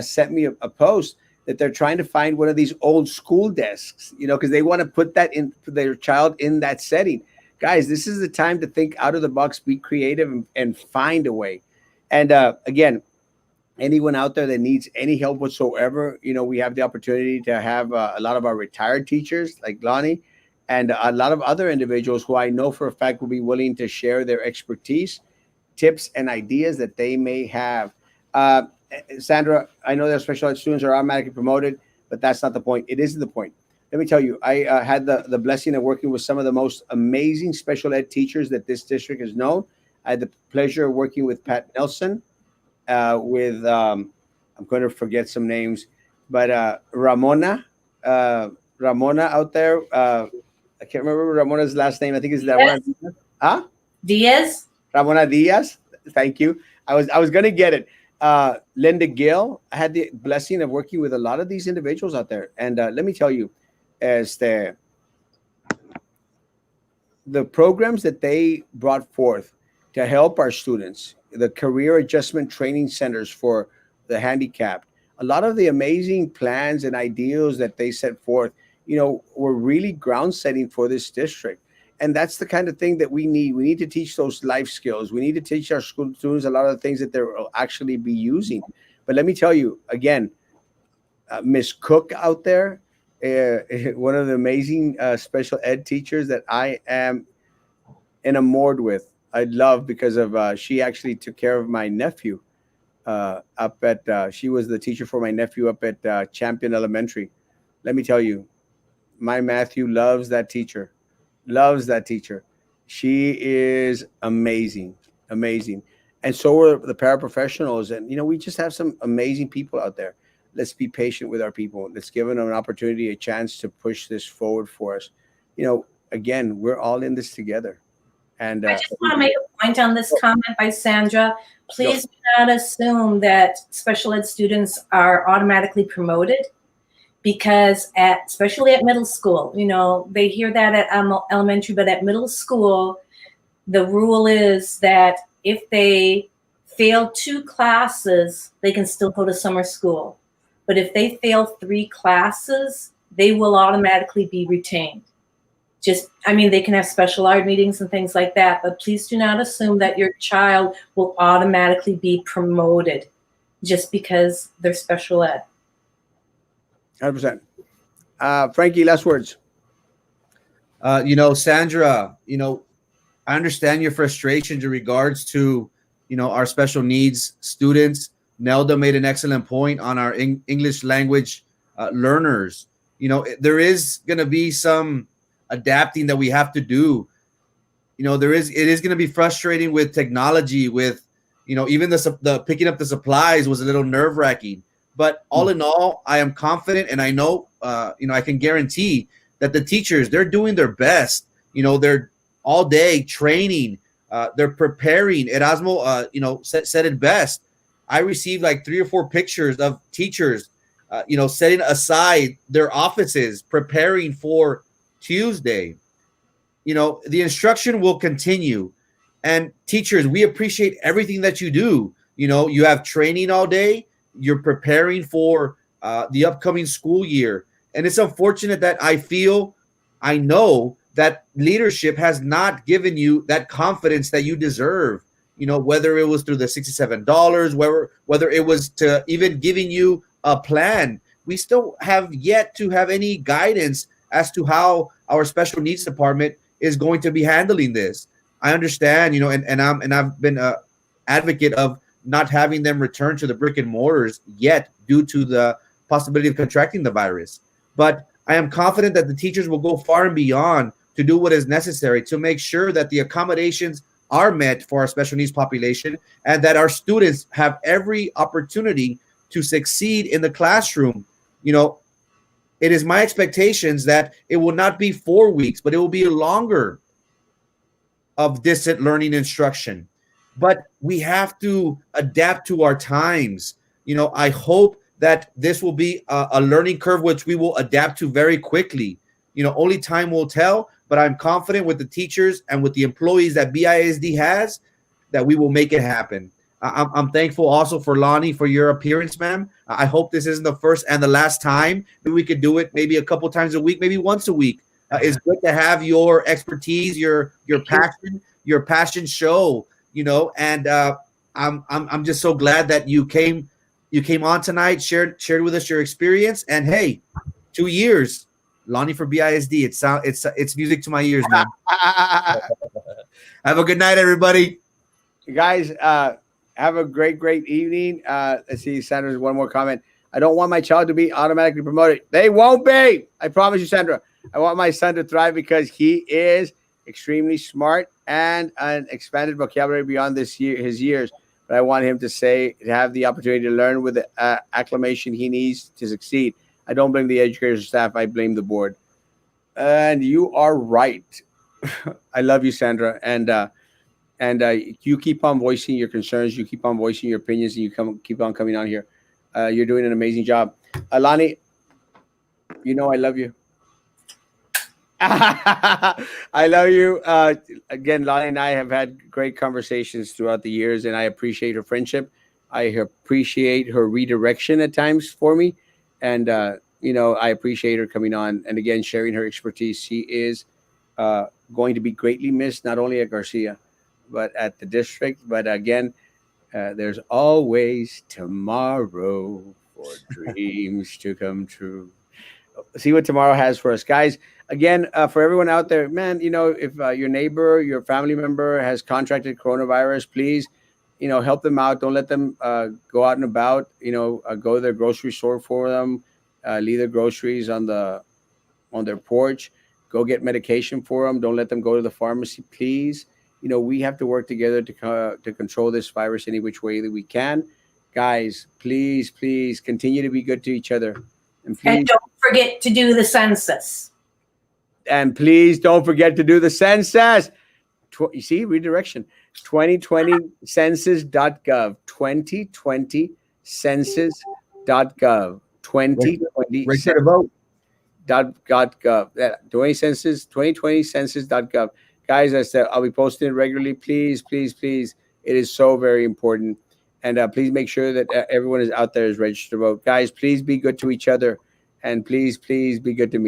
Speaker 1: sent me a post that they're trying to find one of these old school desks, because they want to put that in for their child in that setting. Guys, this is the time to think out of the box, be creative, and find a way. And again, anyone out there that needs any help whatsoever, we have the opportunity to have a lot of our retired teachers like Lonnie and a lot of other individuals who I know for a fact will be willing to share their expertise, tips, and ideas that they may have. Uh, Sandra, I know that special ed students are automatically promoted, but that's not the point. It isn't the point. Let me tell you, I had the blessing of working with some of the most amazing special ed teachers that this district has known. I had the pleasure of working with Pat Nelson, with I'm going to forget some names, but Ramona out there. I can't remember Ramona's last name. I think it's Ramona.
Speaker 3: Yes.
Speaker 1: Huh?
Speaker 3: Diaz?
Speaker 1: Ramona Diaz. Thank you. I was gonna get it. Linda Gill. I had the blessing of working with a lot of these individuals out there, and let me tell you, as the programs that they brought forth to help our students, the career adjustment training centers for the handicapped, a lot of the amazing plans and ideals that they set forth, we're really ground setting for this district. And that's the kind of thing that we need. We need to teach those life skills. We need to teach our school students a lot of the things that they'll actually be using. But let me tell you again, Miss Cook out there, one of the amazing special ed teachers that I am enamored with. I love because of she actually took care of my nephew up at. She was the teacher for my nephew up at Champion Elementary. Let me tell you, my Matthew loves that teacher, loves that teacher. She is amazing, amazing, and so are the paraprofessionals. And we just have some amazing people out there. Let's be patient with our people. Let's give them an opportunity, a chance to push this forward for us. Again, we're all in this together. And
Speaker 3: I just want to make a point on this comment by Sandra. Please do not assume that special ed students are automatically promoted, because especially at middle school, they hear that at elementary, but at middle school, the rule is that if they fail 2 classes, they can still go to summer school. But if they fail 3 classes, they will automatically be retained. They can have special art meetings and things like that, but please do not assume that your child will automatically be promoted just because they're special ed.
Speaker 1: 100%. Frankie, last words.
Speaker 2: Sandra, I understand your frustrations in regards to, our special needs students. Nelda made an excellent point on our English language learners. There is going to be some adapting that we have to do. It is going to be frustrating with technology, with, even the picking up the supplies was a little nerve wracking. But all in all, I am confident, and I know, I can guarantee that the teachers, they're doing their best. They're all day training. They're preparing. Erasmo, said it best. I received like 3 or 4 pictures of teachers, setting aside their offices, preparing for Tuesday. The instruction will continue. And teachers, we appreciate everything that you do. You have training all day. You're preparing for the upcoming school year. And it's unfortunate that I know that leadership has not given you that confidence that you deserve, whether it was through the $67, whether it was to even giving you a plan. We still have yet to have any guidance as to how our special needs department is going to be handling this. I understand, and I've been an advocate of not having them return to the brick and mortars yet due to the possibility of contracting the virus. But I am confident that the teachers will go far and beyond to do what is necessary to make sure that the accommodations are met for our special needs population and that our students have every opportunity to succeed in the classroom. It is my expectations that it will not be 4 weeks, but it will be longer of distant learning instruction. But we have to adapt to our times. I hope that this will be a learning curve which we will adapt to very quickly. Only time will tell, but I'm confident with the teachers and with the employees that BISD has that we will make it happen. I'm thankful also for Lonnie for your appearance, ma'am. I hope this isn't the first and the last time. Maybe we could do it maybe a couple times a week, maybe once a week. It's good to have your expertise, your passion show. And I'm just so glad that you came on tonight, shared with us your experience, and hey, 2 years, Lonnie for BISD. It's music to my ears, man. Have a good night, everybody.
Speaker 1: Guys, have a great evening. Let's see, Sandra's one more comment. I don't want my child to be automatically promoted. They won't be. I promise you, Sandra. I want my son to thrive because he is extremely smart and an expanded vocabulary beyond his years. But I want him to have the opportunity to learn with the acclamation he needs to succeed. I don't blame the education staff. I blame the board. And you are right. I love you, Sandra. And you keep on voicing your concerns. You keep on voicing your opinions, and you keep on coming on here. You're doing an amazing job. Alani, I love you. I love you. Again, Lonnie and I have had great conversations throughout the years, and I appreciate her friendship. I appreciate her redirection at times for me. And I appreciate her coming on and again sharing her expertise. She is uh, going to be greatly missed, not only at Garcia, but at the district. But again, there's always tomorrow for dreams to come true. See what tomorrow has for us, guys. Again, for everyone out there, man, if your neighbor, your family member has contracted coronavirus, please, help them out. Don't let them go out and about. Go to their grocery store for them. Leave their groceries on their porch. Go get medication for them. Don't let them go to the pharmacy, please. We have to work together to control this virus any which way that we can. Guys, please, please continue to be good to each other, and
Speaker 3: And
Speaker 1: please
Speaker 3: don't forget to do the census.
Speaker 1: don't forget to do the census. You see, redirection. 2020census.gov. 2020census.gov. 2020
Speaker 2: Register to vote.
Speaker 1: .gov. 2020census.gov. Guys, I said I'll be posting it regularly. Please, please, please. It is so very important. And please make sure that everyone is out there is registered to vote. Guys, please be good to each other. And please, please be good to me.